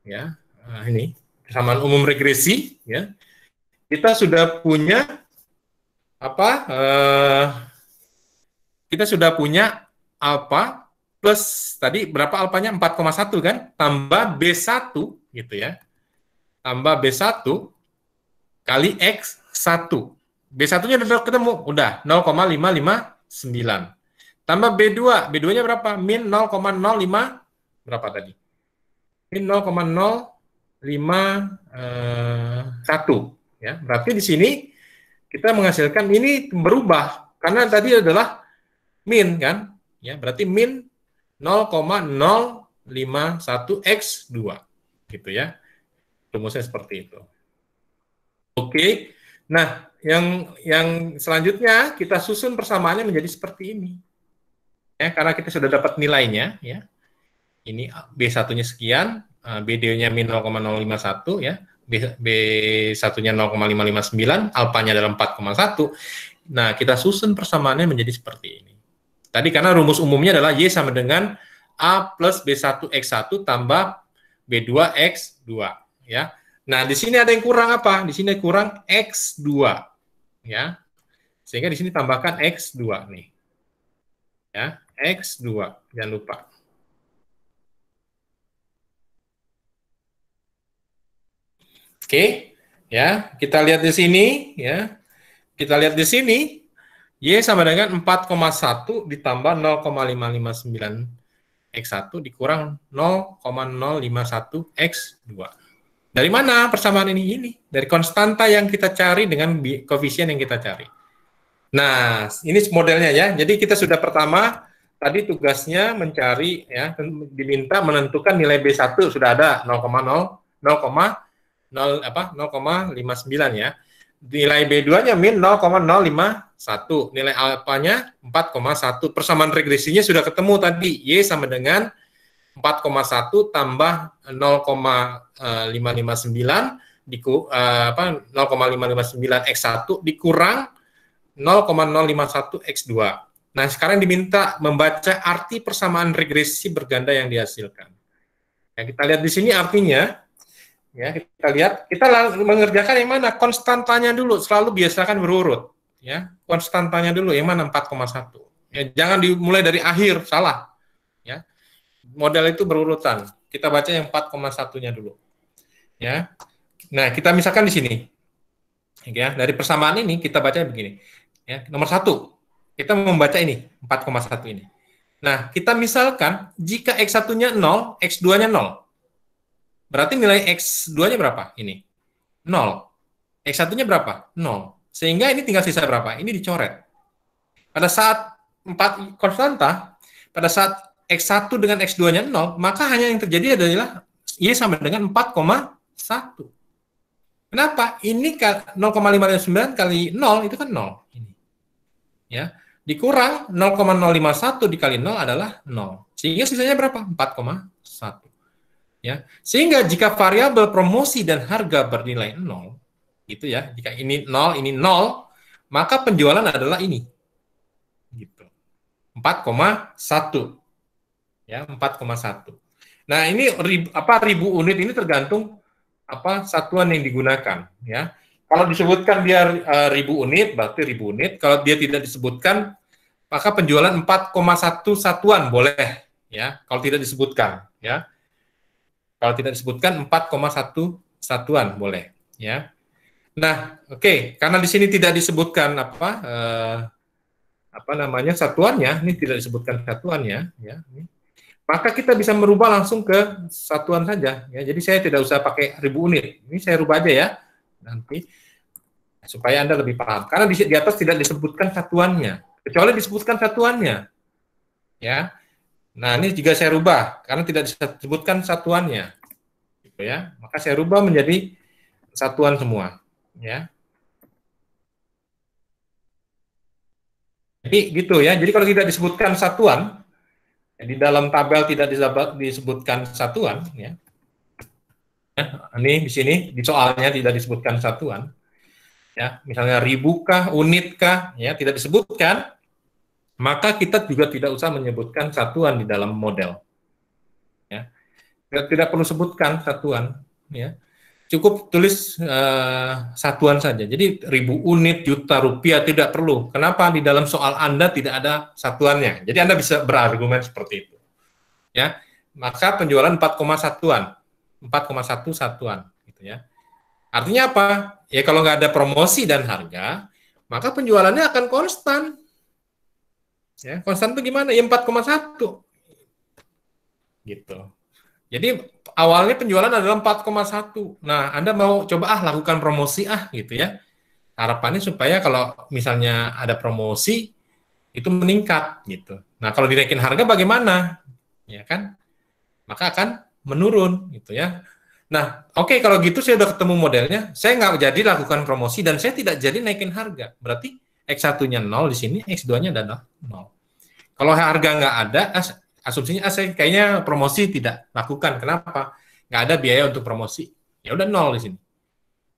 ya. Nah, ini persamaan umum regresi ya. Kita sudah punya apa? Kita sudah punya alfa plus tadi berapa alfanya 4,1 kan, tambah B1 gitu ya. Tambah B1 kali X1. B1-nya udah ketemu, udah 0,559. Tambah B2, B2-nya berapa? Min 0,05 berapa tadi? Min 0,051 ya. Berarti di sini kita menghasilkan ini berubah karena tadi adalah min kan? Ya, berarti min 0,051x2 gitu ya. Rumusnya seperti itu. Oke. Nah, yang selanjutnya kita susun persamaannya menjadi seperti ini. Ya, karena kita sudah dapat nilainya ya. Ini B1-nya sekian, BD-nya min 0,051 ya. B1-nya 0,559, alfanya adalah 4,1. Nah, kita susun persamaannya menjadi seperti ini. Tadi karena rumus umumnya adalah Y sama dengan A plus B1 X1 tambah B2 X2. Ya. Nah, di sini ada yang kurang apa? Di sini kurang X2. Ya. Sehingga di sini tambahkan X2 nih. Ya, X2. Jangan lupa. Oke. Ya, kita lihat di sini ya. Kita lihat di sini Y sama dengan 4,1 ditambah 0,559 X1 dikurang 0,051 X2. Dari mana persamaan ini? Ini dari konstanta yang kita cari dengan koefisien yang kita cari. Nah, ini modelnya ya. Jadi kita sudah pertama tadi tugasnya mencari ya, diminta menentukan nilai B1 sudah ada 0,59 ya. Nilai B2-nya min 0,051. Nilai alfanya 4,1. Persamaan regresinya sudah ketemu tadi. Y sama dengan 4,1 tambah 0,559 0,559 X1 dikurang 0,051 X2. Nah, sekarang diminta membaca arti persamaan regresi berganda yang dihasilkan. Ya, kita lihat di sini artinya. Ya, kita lihat, kita mengerjakan yang mana? Konstantanya dulu, selalu biasakan berurut. Ya, konstantanya dulu, yang mana 4,1. Ya, jangan dimulai dari akhir, salah. Ya, model itu berurutan. Kita baca yang 4,1-nya dulu. Ya, nah kita misalkan di sini. Ya, dari persamaan ini kita baca begini. Ya, nomor 1, kita membaca ini 4,1 ini. Nah, kita misalkan jika X1-nya 0, X2-nya 0. Berarti nilai X2-nya berapa? Ini. 0. X1-nya berapa? 0. Sehingga ini tinggal sisa berapa? Ini dicoret. Pada saat 4 konstanta, pada saat X1 dengan X2-nya 0, maka hanya yang terjadi adalah Y sama dengan 4,1. Kenapa? Ini 0,559 kali 0 itu kan 0. Ini. Ya. Dikurang 0,051 dikali 0 adalah 0. Sehingga sisanya berapa? 4,1. Ya, sehingga jika variabel promosi dan harga bernilai 0, gitu ya, jika ini 0, maka penjualan adalah ini. Gitu. 4,1. Ya, 4,1. Nah, ini ribu unit ini tergantung satuan yang digunakan, ya. Kalau disebutkan dia ribu unit, berarti ribu unit. Kalau dia tidak disebutkan, maka penjualan 4,1 satuan boleh, ya. Kalau tidak disebutkan, ya. Kalau tidak disebutkan 4,1 satuan boleh, ya. Nah, oke, karena di sini tidak disebutkan satuannya, ini tidak disebutkan satuannya, ya. Maka kita bisa merubah langsung ke satuan saja, ya. Jadi saya tidak usah pakai ribu unit. Ini saya rubah aja ya, nanti supaya Anda lebih paham. Karena di atas tidak disebutkan satuannya, kecuali disebutkan satuannya, ya. Nah, ini juga saya rubah karena tidak disebutkan satuannya, gitu ya. Maka saya rubah menjadi satuan semua, ya. Jadi gitu ya. Jadi kalau tidak disebutkan satuan, di dalam tabel tidak disebutkan satuan, ya. Ini di sini di soalnya tidak disebutkan satuan, ya. Misalnya ribu kah, unit kah, ya, tidak disebutkan. Maka kita juga tidak usah menyebutkan satuan di dalam model. Ya. Tidak perlu sebutkan satuan. Ya. Cukup tulis satuan saja. Jadi ribu unit, juta rupiah tidak perlu. Kenapa? Di dalam soal Anda tidak ada satuannya. Jadi Anda bisa berargumen seperti itu. Ya. Maka penjualan 4,1-an. 4,1 satuan. Gitu ya. Artinya apa? Ya kalau nggak ada promosi dan harga, maka penjualannya akan konstan. Ya, konstan itu gimana? Ya 4,1. Gitu. Jadi awalnya penjualan adalah 4,1. Nah, Anda mau coba lakukan promosi gitu ya. Harapannya supaya kalau misalnya ada promosi itu meningkat gitu. Nah, kalau dinaikin harga bagaimana? Ya kan? Maka akan menurun gitu ya. Nah, oke, kalau gitu saya udah ketemu modelnya, saya nggak jadi lakukan promosi dan saya tidak jadi naikin harga. Berarti X1-nya 0 di sini, X2-nya adalah 0. Kalau harga nggak ada, asumsinya saya kayaknya promosi tidak lakukan. Kenapa? Nggak ada biaya untuk promosi. Ya udah 0 di sini.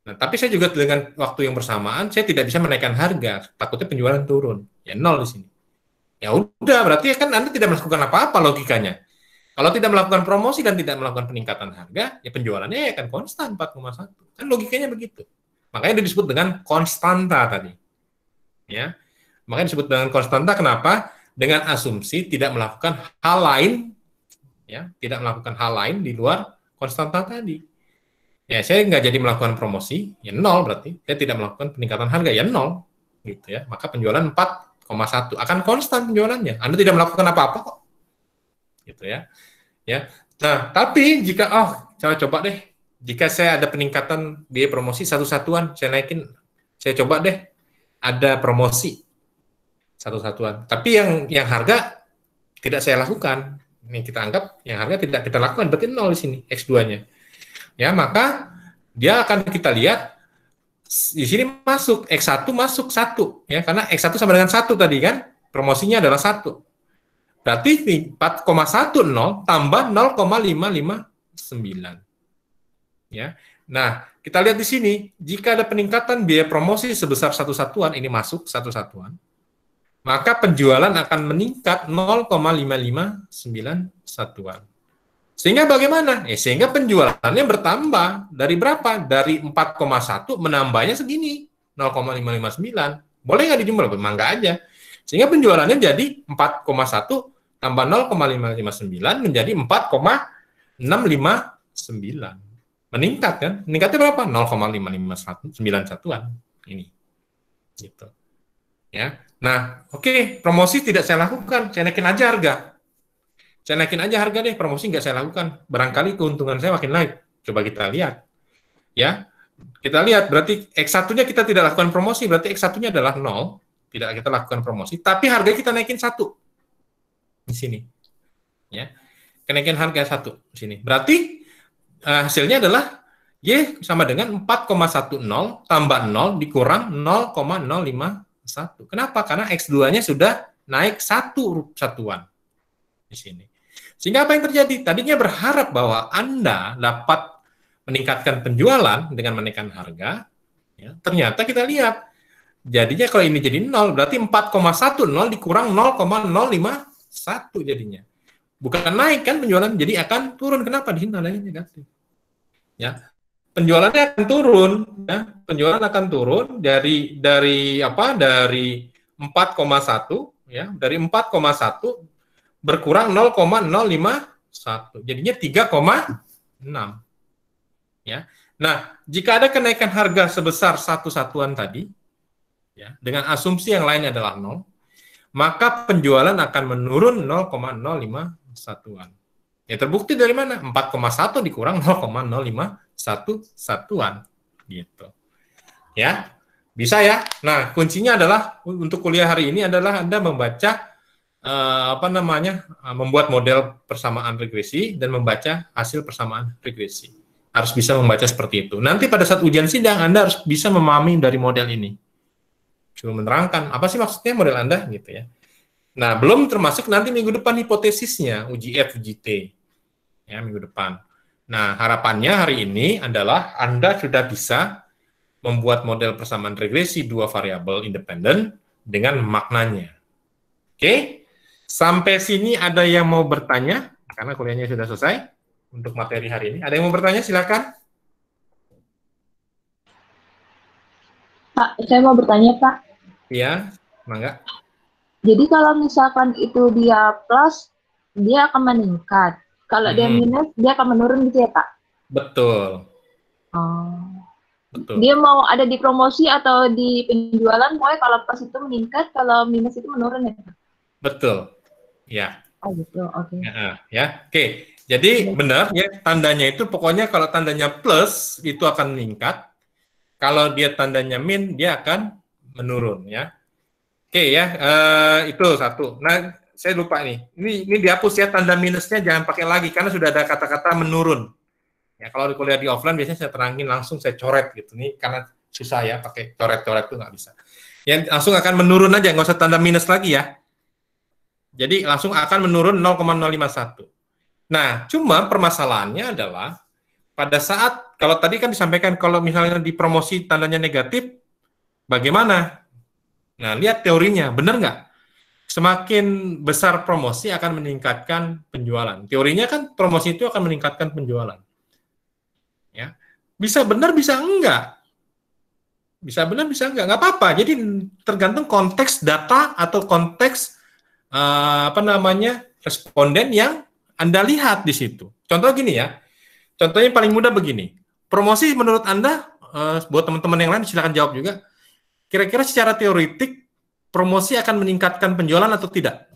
Nah, tapi saya juga dengan waktu yang bersamaan, saya tidak bisa menaikkan harga. Takutnya penjualan turun. Ya 0 di sini. Ya udah, berarti kan Anda tidak melakukan apa-apa logikanya. Kalau tidak melakukan promosi dan tidak melakukan peningkatan harga, ya penjualannya ya akan konstan 4,1. Kan logikanya begitu. Makanya disebut dengan konstanta tadi. Ya. Makanya disebut dengan konstanta kenapa? Dengan asumsi tidak melakukan hal lain, ya, tidak melakukan hal lain di luar konstanta tadi. Ya, saya nggak jadi melakukan promosi, ya nol berarti. Saya tidak melakukan peningkatan harga, ya nol. Gitu ya. Maka penjualan 4,1 akan konstan penjualannya. Anda tidak melakukan apa-apa kok. Gitu ya. Ya. Nah, tapi jika saya coba deh, jika saya ada peningkatan biaya promosi satu satuan, saya naikin, saya coba deh ada promosi satu satuan. Tapi yang harga tidak saya lakukan. Ini kita anggap yang harga tidak kita lakukan, berarti nol di sini X2-nya. Ya, maka dia akan kita lihat di sini masuk X1 masuk 1 ya, karena X1 sama dengan 1 tadi kan, promosinya adalah 1. Berarti 4,10 tambah 0,559. Ya. Nah, kita lihat di sini, jika ada peningkatan biaya promosi sebesar satu satuan, ini masuk satu satuan, maka penjualan akan meningkat 0,559 satuan. Sehingga bagaimana? Sehingga penjualannya bertambah. Dari berapa? Dari 4,1 menambahnya segini, 0,559. Boleh nggak dijumlah? Memang nggak aja. Sehingga penjualannya jadi 4,1 tambah 0,559 menjadi 4,659. Meningkat kan? Meningkatnya berapa? 0,559 satuan. Ini. Gitu. Ya. Nah, oke, promosi tidak saya lakukan. Saya naikin aja harga. Saya naikin aja harga deh, promosi nggak saya lakukan. Barangkali keuntungan saya makin naik. Coba kita lihat. Ya, kita lihat, berarti X1-nya kita tidak lakukan promosi, berarti X1-nya adalah 0, tidak kita lakukan promosi, tapi harga kita naikin 1. Di sini. Ya. Kenaikan harga 1 di sini. Berarti hasilnya adalah Y sama dengan 4,10 tambah 0 dikurang 0,051. Kenapa? Karena X2-nya sudah naik 1 satuan di sini. Sehingga apa yang terjadi? Tadinya berharap bahwa Anda dapat meningkatkan penjualan dengan menaikkan harga, ya, ternyata kita lihat, jadinya kalau ini jadi 0, berarti 4,10 dikurang 0,051 jadinya. Bukan naik kan penjualan, jadi akan turun. Kenapa? Di sini nilainya negatif. Ya. Penjualannya akan turun, ya. Penjualan akan turun dari 4,1 ya, dari 4,1 berkurang 0,051. Jadinya 3,6. Ya. Nah, jika ada kenaikan harga sebesar satu satuan tadi, ya, dengan asumsi yang lain adalah 0, maka penjualan akan menurun 0,05 satuan. Ya, terbukti dari mana? 4,1 dikurang 0,051 satuan. Gitu. Ya, bisa ya. Nah, kuncinya adalah untuk kuliah hari ini adalah Anda membaca membuat model persamaan regresi dan membaca hasil persamaan regresi. Harus bisa membaca seperti itu. Nanti pada saat ujian sidang Anda harus bisa memahami dari model ini. Coba menerangkan apa sih maksudnya model Anda gitu ya. Nah, belum termasuk nanti minggu depan hipotesisnya, uji F, uji T. Ya, minggu depan. Nah, harapannya hari ini adalah Anda sudah bisa membuat model persamaan regresi dua variabel independen dengan maknanya. Oke? Sampai sini ada yang mau bertanya? Karena kuliahnya sudah selesai untuk materi hari ini. Ada yang mau bertanya? Silakan. Pak, saya mau bertanya, Pak. Iya, mangga. Jadi kalau misalkan itu dia plus, dia akan meningkat. Kalau dia minus, dia akan menurun gitu ya, Pak? Betul. Oh. Betul. Dia mau ada di promosi atau di penjualan, pokoknya kalau plus itu meningkat, kalau minus itu menurun ya, Pak? Betul. Ya. Oh gitu, oke. Ya, oke. Jadi benar ya, tandanya itu pokoknya kalau tandanya plus itu akan meningkat. Kalau dia tandanya min, dia akan menurun ya. Oke ya, itu satu. Nah, saya lupa nih. Ini dihapus ya, tanda minusnya jangan pakai lagi karena sudah ada kata-kata menurun. Ya, kalau di kuliah di offline biasanya saya terangin langsung saya coret gitu. Nih karena susah ya pakai coret-coret itu nggak bisa. Ya langsung akan menurun aja, nggak usah tanda minus lagi ya. Jadi langsung akan menurun 0,051. Nah, cuma permasalahannya adalah pada saat, kalau tadi kan disampaikan kalau misalnya di promosi tandanya negatif, bagaimana? Nah, lihat teorinya, benar nggak? semakin besar promosi akan meningkatkan penjualan. Teorinya kan promosi itu akan meningkatkan penjualan. Ya, bisa benar, bisa enggak. Bisa benar, bisa enggak. Nggak apa-apa. Jadi tergantung konteks data atau konteks responden yang Anda lihat di situ. Contoh gini ya. Contohnya paling mudah begini. Promosi menurut Anda, buat teman-teman yang lain silakan jawab juga. Kira-kira secara teoretik promosi akan meningkatkan penjualan atau tidak?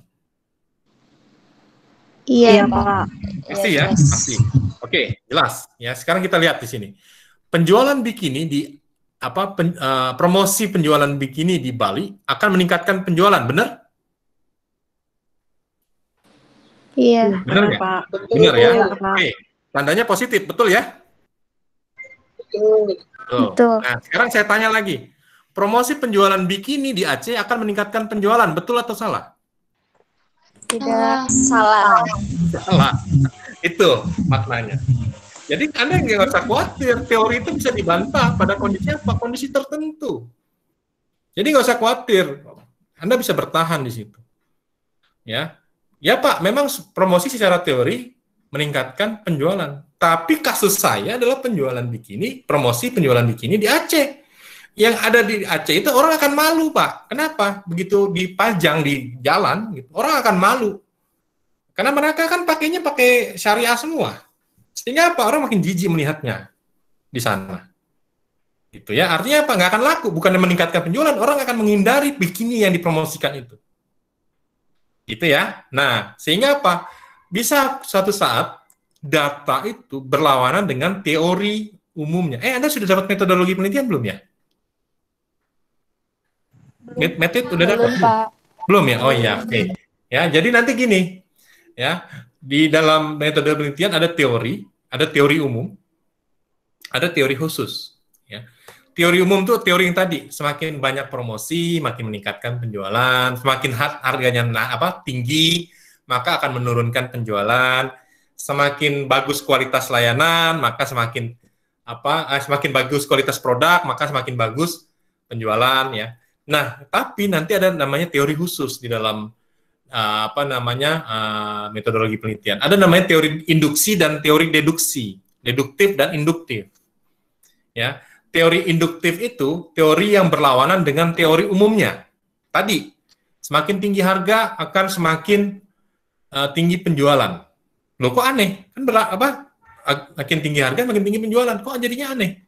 Iya, Pak. Pasti ya, pasti. Oke, jelas. Ya, sekarang kita lihat di sini. Penjualan bikini promosi penjualan bikini di Bali akan meningkatkan penjualan, benar? Iya, benar ya? Pak. Benar ya? Iya, Pak. Oke, tandanya positif, betul ya? Betul. Nah, sekarang saya tanya lagi. Promosi penjualan bikini di Aceh akan meningkatkan penjualan, betul atau salah? Tidak salah. Salah. Itu maknanya. Jadi Anda nggak usah khawatir, teori itu bisa dibantah pada kondisi apa? Kondisi tertentu. Jadi nggak usah khawatir, Anda bisa bertahan di situ. Ya, ya Pak, memang promosi secara teori meningkatkan penjualan. Tapi kasus saya adalah promosi penjualan bikini di Aceh. Yang ada di Aceh itu orang akan malu, Pak. Kenapa? Begitu dipajang di jalan, gitu, orang akan malu. Karena mereka kan pakainya pakai syariah semua. Sehingga apa? Orang makin jijik melihatnya di sana. Gitu ya. Artinya apa? Nggak akan laku. Bukan meningkatkan penjualan, orang akan menghindari bikini yang dipromosikan itu. Gitu ya. Nah, sehingga apa? Bisa suatu saat data itu berlawanan dengan teori umumnya. Anda sudah dapat metodologi penelitian belum ya? Metode udah dapat? Belum ya? Oh iya, oke. Ya, jadi nanti gini. Ya, di dalam metode penelitian ada teori umum, ada teori khusus. Ya. Teori umum itu teori yang tadi, semakin banyak promosi, makin meningkatkan penjualan, semakin harganya tinggi, maka akan menurunkan penjualan, semakin bagus kualitas layanan, maka semakin bagus kualitas produk, maka semakin bagus penjualan ya. Nah, tapi nanti ada namanya teori khusus di dalam metodologi penelitian. Ada namanya teori induksi dan teori deduksi, deduktif dan induktif. Ya, teori induktif itu teori yang berlawanan dengan teori umumnya. Tadi, semakin tinggi harga akan semakin tinggi penjualan. Loh kok aneh? Kan makin tinggi harga makin tinggi penjualan. Kok jadinya aneh?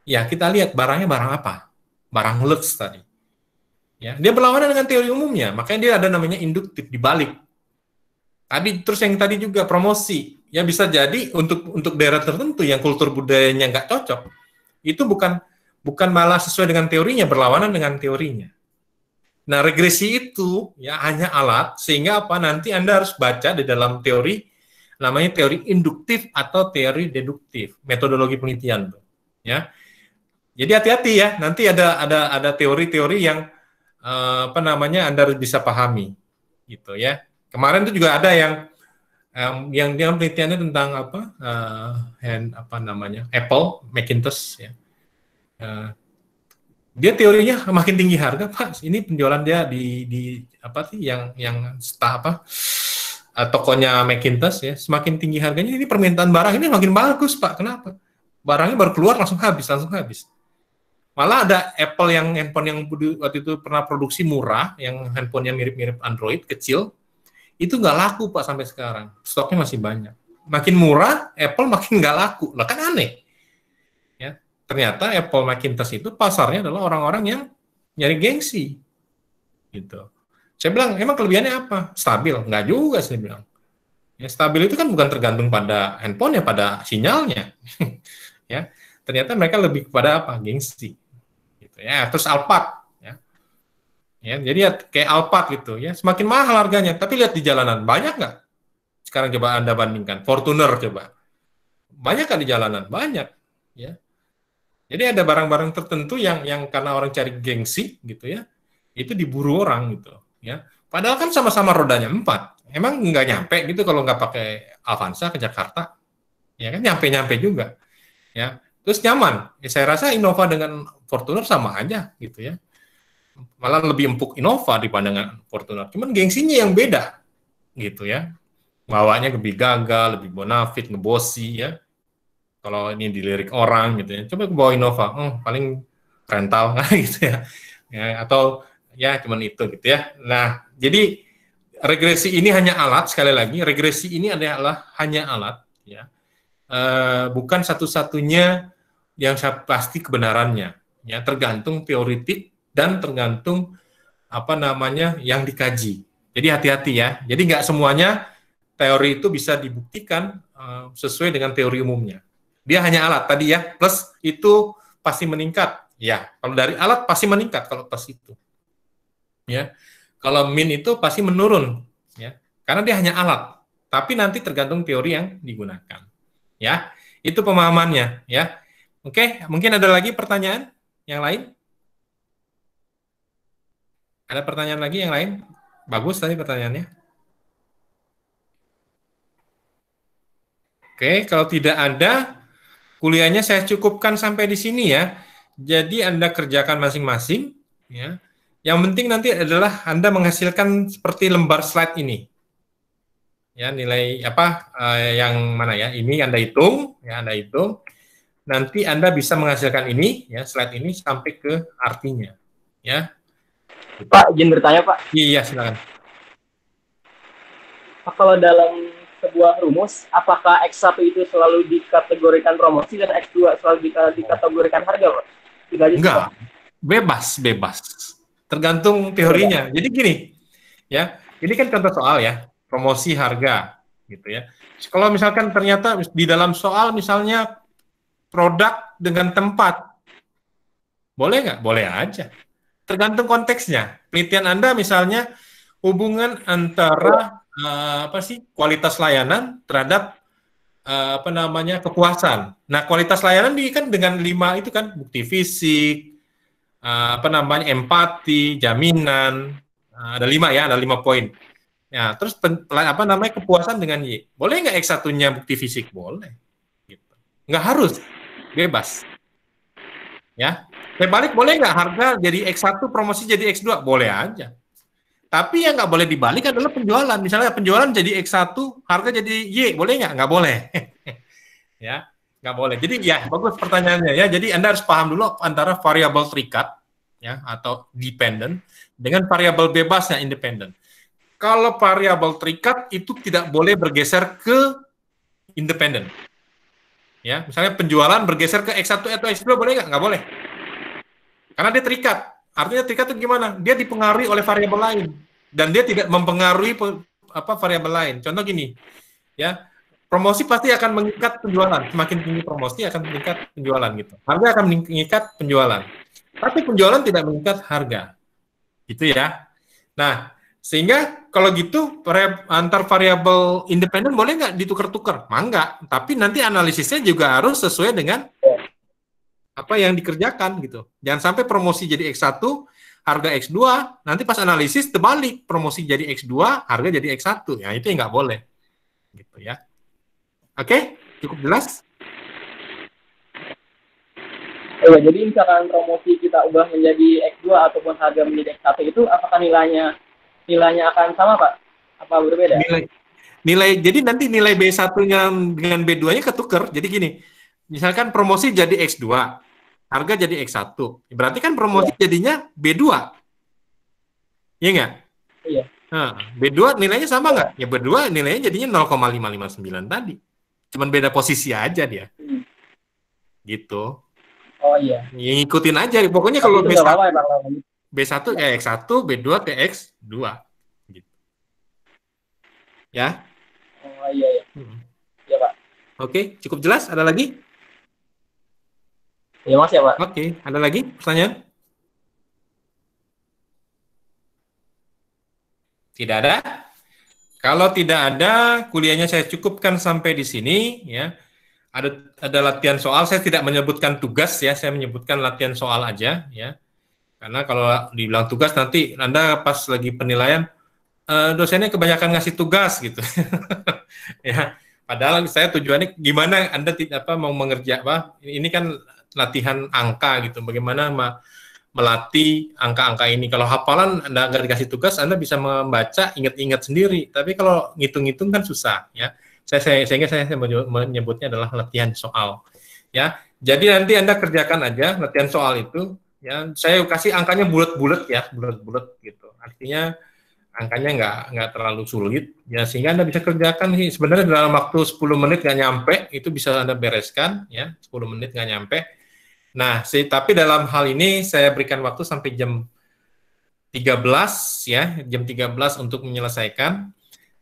Ya, kita lihat barangnya barang apa? Barang lux tadi. Ya, dia berlawanan dengan teori umumnya, makanya dia ada namanya induktif dibalik. Terus yang tadi juga promosi, ya bisa jadi untuk daerah tertentu yang kultur budayanya nggak cocok, itu bukan malah sesuai dengan teorinya, berlawanan dengan teorinya. Nah, regresi itu ya hanya alat, sehingga nanti Anda harus baca di dalam teori, namanya teori induktif atau teori deduktif, metodologi penelitian. Ya, jadi hati-hati ya, nanti ada teori-teori yang Anda harus bisa pahami gitu ya. Kemarin itu juga ada yang penelitiannya tentang Apple Macintosh ya. Dia teorinya makin tinggi harga, Pak, ini penjualan dia tokonya Macintosh ya, semakin tinggi harganya ini permintaan barang ini makin bagus, Pak. Kenapa? Barangnya baru keluar langsung habis. Malah ada Apple handphone yang waktu itu pernah produksi murah, yang handphonenya mirip-mirip Android, kecil, itu nggak laku Pak sampai sekarang. Stoknya masih banyak. Makin murah, Apple makin nggak laku. Lah kan aneh. Ya, ternyata Apple Macintosh itu pasarnya adalah orang-orang yang nyari gengsi. Gitu. Saya bilang, emang kelebihannya apa? Stabil. Nggak juga saya bilang. Ya, stabil itu kan bukan tergantung pada handphone ya, pada sinyalnya. Ya, ternyata mereka lebih kepada gengsi. Ya, terus Alphard ya, jadi kayak Alphard gitu ya, semakin mahal harganya, tapi lihat di jalanan banyak nggak? Sekarang coba Anda bandingkan Fortuner, coba banyak kan di jalanan? Banyak ya. Jadi ada barang-barang tertentu yang karena orang cari gengsi gitu ya, itu diburu orang gitu ya, padahal kan sama-sama rodanya 4, emang nggak nyampe gitu kalau nggak pakai Avanza ke Jakarta ya kan, nyampe juga ya. Terus nyaman, saya rasa Innova dengan Fortuner sama aja gitu ya. malah lebih empuk Innova dibandingkan Fortuner. Cuman gengsinya yang beda, gitu ya. Bawanya lebih gagah, lebih bonafit, ngebosi ya. Kalau ini dilirik orang gitu ya, coba ke bawa Innova, paling rental gitu ya, atau ya cuman itu gitu ya. Nah, jadi regresi ini hanya alat, sekali lagi, regresi ini adalah hanya alat, ya, bukan satu-satunya yang pasti kebenarannya, ya, tergantung teoritik dan tergantung apa namanya yang dikaji. Jadi hati-hati ya. Jadi nggak semuanya teori itu bisa dibuktikan sesuai dengan teori umumnya. Dia hanya alat tadi ya, plus itu pasti meningkat. Ya, kalau dari alat pasti meningkat kalau plus itu. Ya. Kalau min itu pasti menurun, ya. Karena dia hanya alat. Tapi nanti tergantung teori yang digunakan. Ya. Itu pemahamannya, ya. Oke, mungkin ada lagi pertanyaan yang lain? Ada pertanyaan lagi yang lain? Bagus tadi pertanyaannya. Oke, kalau tidak ada, kuliahnya saya cukupkan sampai di sini ya. Jadi Anda kerjakan masing-masing, ya. Yang penting nanti adalah Anda menghasilkan seperti lembar slide ini. Ya, nilai apa yang mana ya? Ini Anda hitung, ya Anda hitung. Nanti Anda bisa menghasilkan ini, ya slide ini sampai ke artinya, ya. Pak, izin bertanya Pak. Iya, silakan. Pak, kalau dalam sebuah rumus, apakah X1 itu selalu dikategorikan promosi dan X2 selalu dikategorikan harga, Pak? Enggak, bebas. Tergantung teorinya. Jadi gini, ya, ini kan contoh soal ya, promosi harga, gitu ya. Kalau misalkan ternyata di dalam soal misalnya produk dengan tempat, boleh nggak? Boleh aja. Tergantung konteksnya. Penelitian Anda misalnya hubungan antara kualitas layanan terhadap kepuasan. Nah, kualitas layanan ini kan dengan 5 itu kan bukti fisik, empati, jaminan, ada 5 ya, ada 5 poin. Ya, terus kepuasan dengan Y. Boleh nggak X1-nya bukti fisik? Boleh. Gitu. Nggak harus, bebas. Ya. Balik boleh nggak harga jadi X1 promosi jadi X2? Boleh aja. Tapi yang nggak boleh dibalik adalah penjualan. Misalnya penjualan jadi X1, harga jadi Y, boleh nggak? Nggak boleh. Ya, nggak boleh. Jadi ya, bagus pertanyaannya ya. Jadi Anda harus paham dulu antara variabel terikat, ya, atau dependent, dengan variabel bebas yang independen. Kalau variabel terikat itu tidak boleh bergeser ke independen. Ya, misalnya penjualan bergeser ke X1 atau X2 boleh nggak? Nggak boleh. Karena dia terikat. Artinya terikat itu gimana? Dia dipengaruhi oleh variabel lain dan dia tidak mempengaruhi variabel lain. Contoh gini, ya, promosi pasti akan mengikat penjualan. Semakin tinggi promosi akan mengikat penjualan gitu. Harga akan mengikat penjualan. Tapi penjualan tidak mengikat harga. Gitu ya. Nah, sehingga kalau gitu antar variabel independen boleh nggak ditukar-tukar? Enggak. Tapi nanti analisisnya juga harus sesuai dengan apa yang dikerjakan gitu. Jangan sampai promosi jadi X1, harga X2, nanti pas analisis terbalik, promosi jadi X2, harga jadi X1. Ya, itu yang nggak boleh. Gitu ya. Oke? Cukup jelas? Oh ya, jadi misalkan promosi kita ubah menjadi X2 ataupun harga menjadi X1 itu, apakah nilainya akan sama, Pak? Apa berbeda? Jadi nanti nilai B1-nya dengan B2-nya ketukar. Jadi gini, misalkan promosi jadi X2, harga jadi X1. Berarti kan promosi jadinya B2. Iya nggak? Iya. Nah, B2 nilainya sama nggak? Ya B2 nilainya jadinya 0,559 tadi. Cuman beda posisi aja dia. Gitu. Oh iya. Ya, ngikutin aja. Pokoknya kalau B1 ke X1, B2 ke X2. Gitu. Ya? Oh iya. Iya, Pak. Oke, cukup jelas? Ada lagi? Ya, Mas ya, Pak. Oke, ada lagi pertanyaan? Tidak ada? Kalau tidak ada, kuliahnya saya cukupkan sampai di sini, ya. Ada latihan soal, saya tidak menyebutkan tugas ya, saya menyebutkan latihan soal aja ya. Karena kalau dibilang tugas nanti Anda pas lagi penilaian dosennya kebanyakan ngasih tugas gitu. Ya. Padahal saya tujuannya gimana Anda mau mengerjakan ini kan latihan angka gitu. Bagaimana melatih angka-angka ini. Kalau hafalan Anda nggak dikasih tugas, Anda bisa membaca, ingat-ingat sendiri. Tapi kalau ngitung-ngitung kan susah, ya. Sehingga saya menyebutnya adalah latihan soal, ya. Jadi nanti Anda kerjakan aja latihan soal itu, ya. Saya kasih angkanya bulat-bulat ya, bulat-bulat gitu. Artinya angkanya nggak terlalu sulit, ya, sehingga Anda bisa kerjakan sih. Sebenarnya dalam waktu 10 menit nggak nyampe, itu bisa Anda bereskan, ya, 10 menit nggak nyampe. Nah, tapi dalam hal ini saya berikan waktu sampai jam 13, ya, jam 13 untuk menyelesaikan,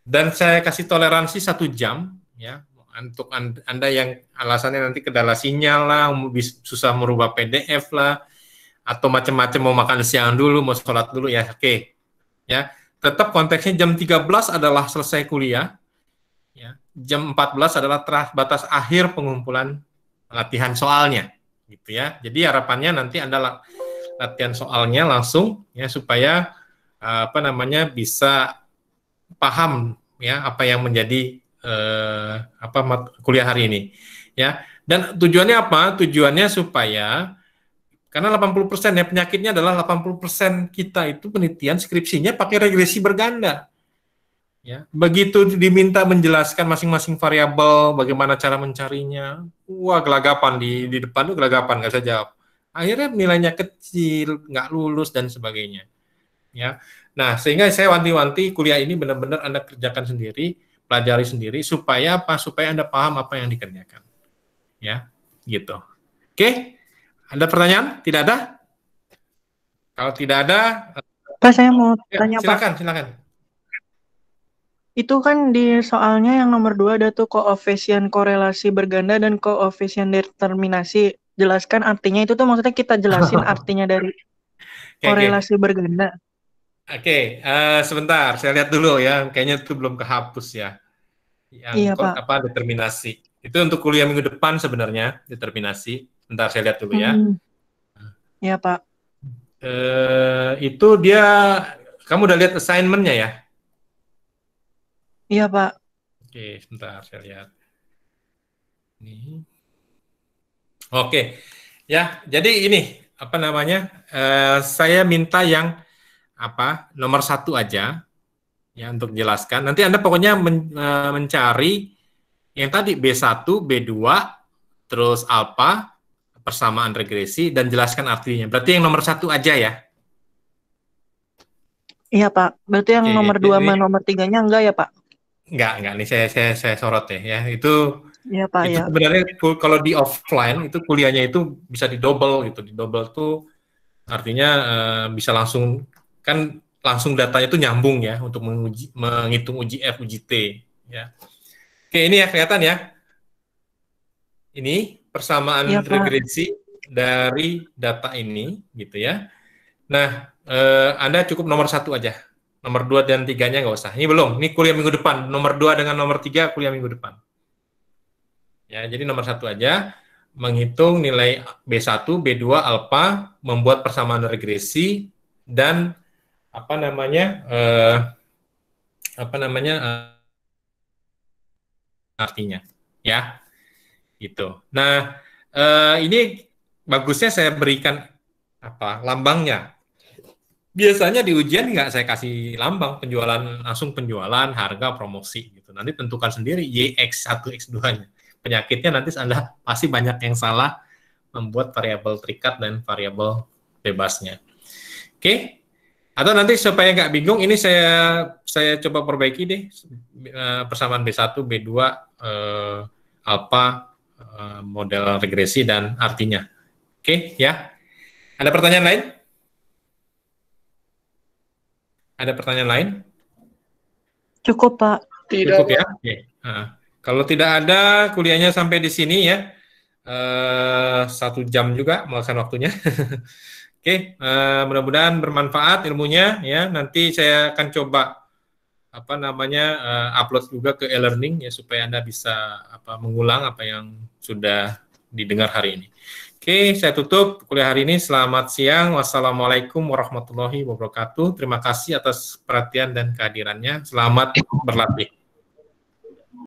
dan saya kasih toleransi 1 jam, ya, untuk Anda yang alasannya nanti kendala sinyal lah, susah merubah PDF lah, atau macam-macam mau makan siang dulu, mau sholat dulu, ya, oke. Ya, tetap konteksnya jam 13 adalah selesai kuliah, ya. Jam 14 adalah batas akhir pengumpulan latihan soalnya, gitu ya. Jadi harapannya nanti Anda latihan soalnya langsung, ya, supaya bisa paham, ya, apa yang menjadi kuliah hari ini, ya. Dan tujuannya apa? Tujuannya supaya, karena 80% ya penyakitnya adalah 80% kita itu penelitian skripsinya pakai regresi berganda. Ya, begitu diminta menjelaskan masing-masing variabel, bagaimana cara mencarinya, wah, gelagapan di depan tuh gelagapan, nggak bisa jawab. Akhirnya nilainya kecil, nggak lulus dan sebagainya. Ya, nah sehingga saya wanti-wanti kuliah ini benar-benar Anda kerjakan sendiri, pelajari sendiri, supaya apa? Supaya Anda paham apa yang dikerjakan. Ya, gitu. Oke, ada pertanyaan? Tidak ada? Kalau tidak ada, Pak, saya mau tanya, silakan, Pak. silakan. Itu kan di soalnya yang nomor 2 ada tuh koefisien korelasi berganda dan koefisien determinasi. Jelaskan artinya, itu tuh maksudnya kita jelasin artinya dari korelasi berganda. Oke, sebentar, saya lihat dulu ya, kayaknya itu belum kehapus ya. Yang Iya, Pak. determinasi. Itu untuk kuliah minggu depan sebenarnya, determinasi. Bentar, saya lihat dulu ya. Iya, Pak. Itu dia, kamu udah lihat assignment-nya ya? Iya, Pak. Oke, sebentar, saya lihat. Ini. Oke, ya, jadi ini, saya minta yang nomor 1 aja, ya, untuk jelaskan. Nanti Anda pokoknya mencari yang tadi B1, B2, terus alfa, persamaan regresi, dan jelaskan artinya. Berarti yang nomor 1 aja ya? Iya, Pak. Berarti yang nomor 2 sama nomor 3-nya enggak ya, Pak? Enggak. Ini saya sorot ya. Itu, iya, Pak, itu sebenarnya kalau di offline, itu kuliahnya itu bisa didouble gitu. Didouble tuh artinya bisa langsung, kan langsung datanya itu nyambung ya, untuk menghitung uji F, uji T. Ya. Oke, ini ya, kelihatan ya. Ini persamaan regresi dari data ini, gitu ya. Nah, Anda cukup nomor 1 aja. Nomor 2 dan 3-nya nggak usah. Ini belum, ini kuliah minggu depan. Nomor 2 dengan nomor 3 kuliah minggu depan. Ya, jadi nomor 1 aja, menghitung nilai B1, B2, alfa, membuat persamaan regresi, dan artinya, ya, gitu. Nah, ini bagusnya saya berikan lambangnya. Biasanya di ujian nggak saya kasih lambang penjualan, langsung penjualan, harga, promosi gitu. Nanti tentukan sendiri YX1, X2-nya. Penyakitnya nanti Anda pasti banyak yang salah membuat variabel terikat dan variabel bebasnya. Oke? Atau nanti supaya nggak bingung, ini saya coba perbaiki deh, persamaan B1, B2, alfa, model regresi, dan artinya. Oke, ya. Ada pertanyaan lain? Ada pertanyaan lain? Cukup, Pak. Cukup ya? Oke. Kalau tidak ada, kuliahnya sampai di sini ya. 1 jam juga melaksanakan waktunya. Oke, mudah-mudahan bermanfaat ilmunya ya. Nanti saya akan coba upload juga ke e-learning ya, supaya Anda bisa mengulang apa yang sudah didengar hari ini. Oke, saya tutup kuliah hari ini. Selamat siang. Wassalamualaikum warahmatullahi wabarakatuh. Terima kasih atas perhatian dan kehadirannya. Selamat berlatih.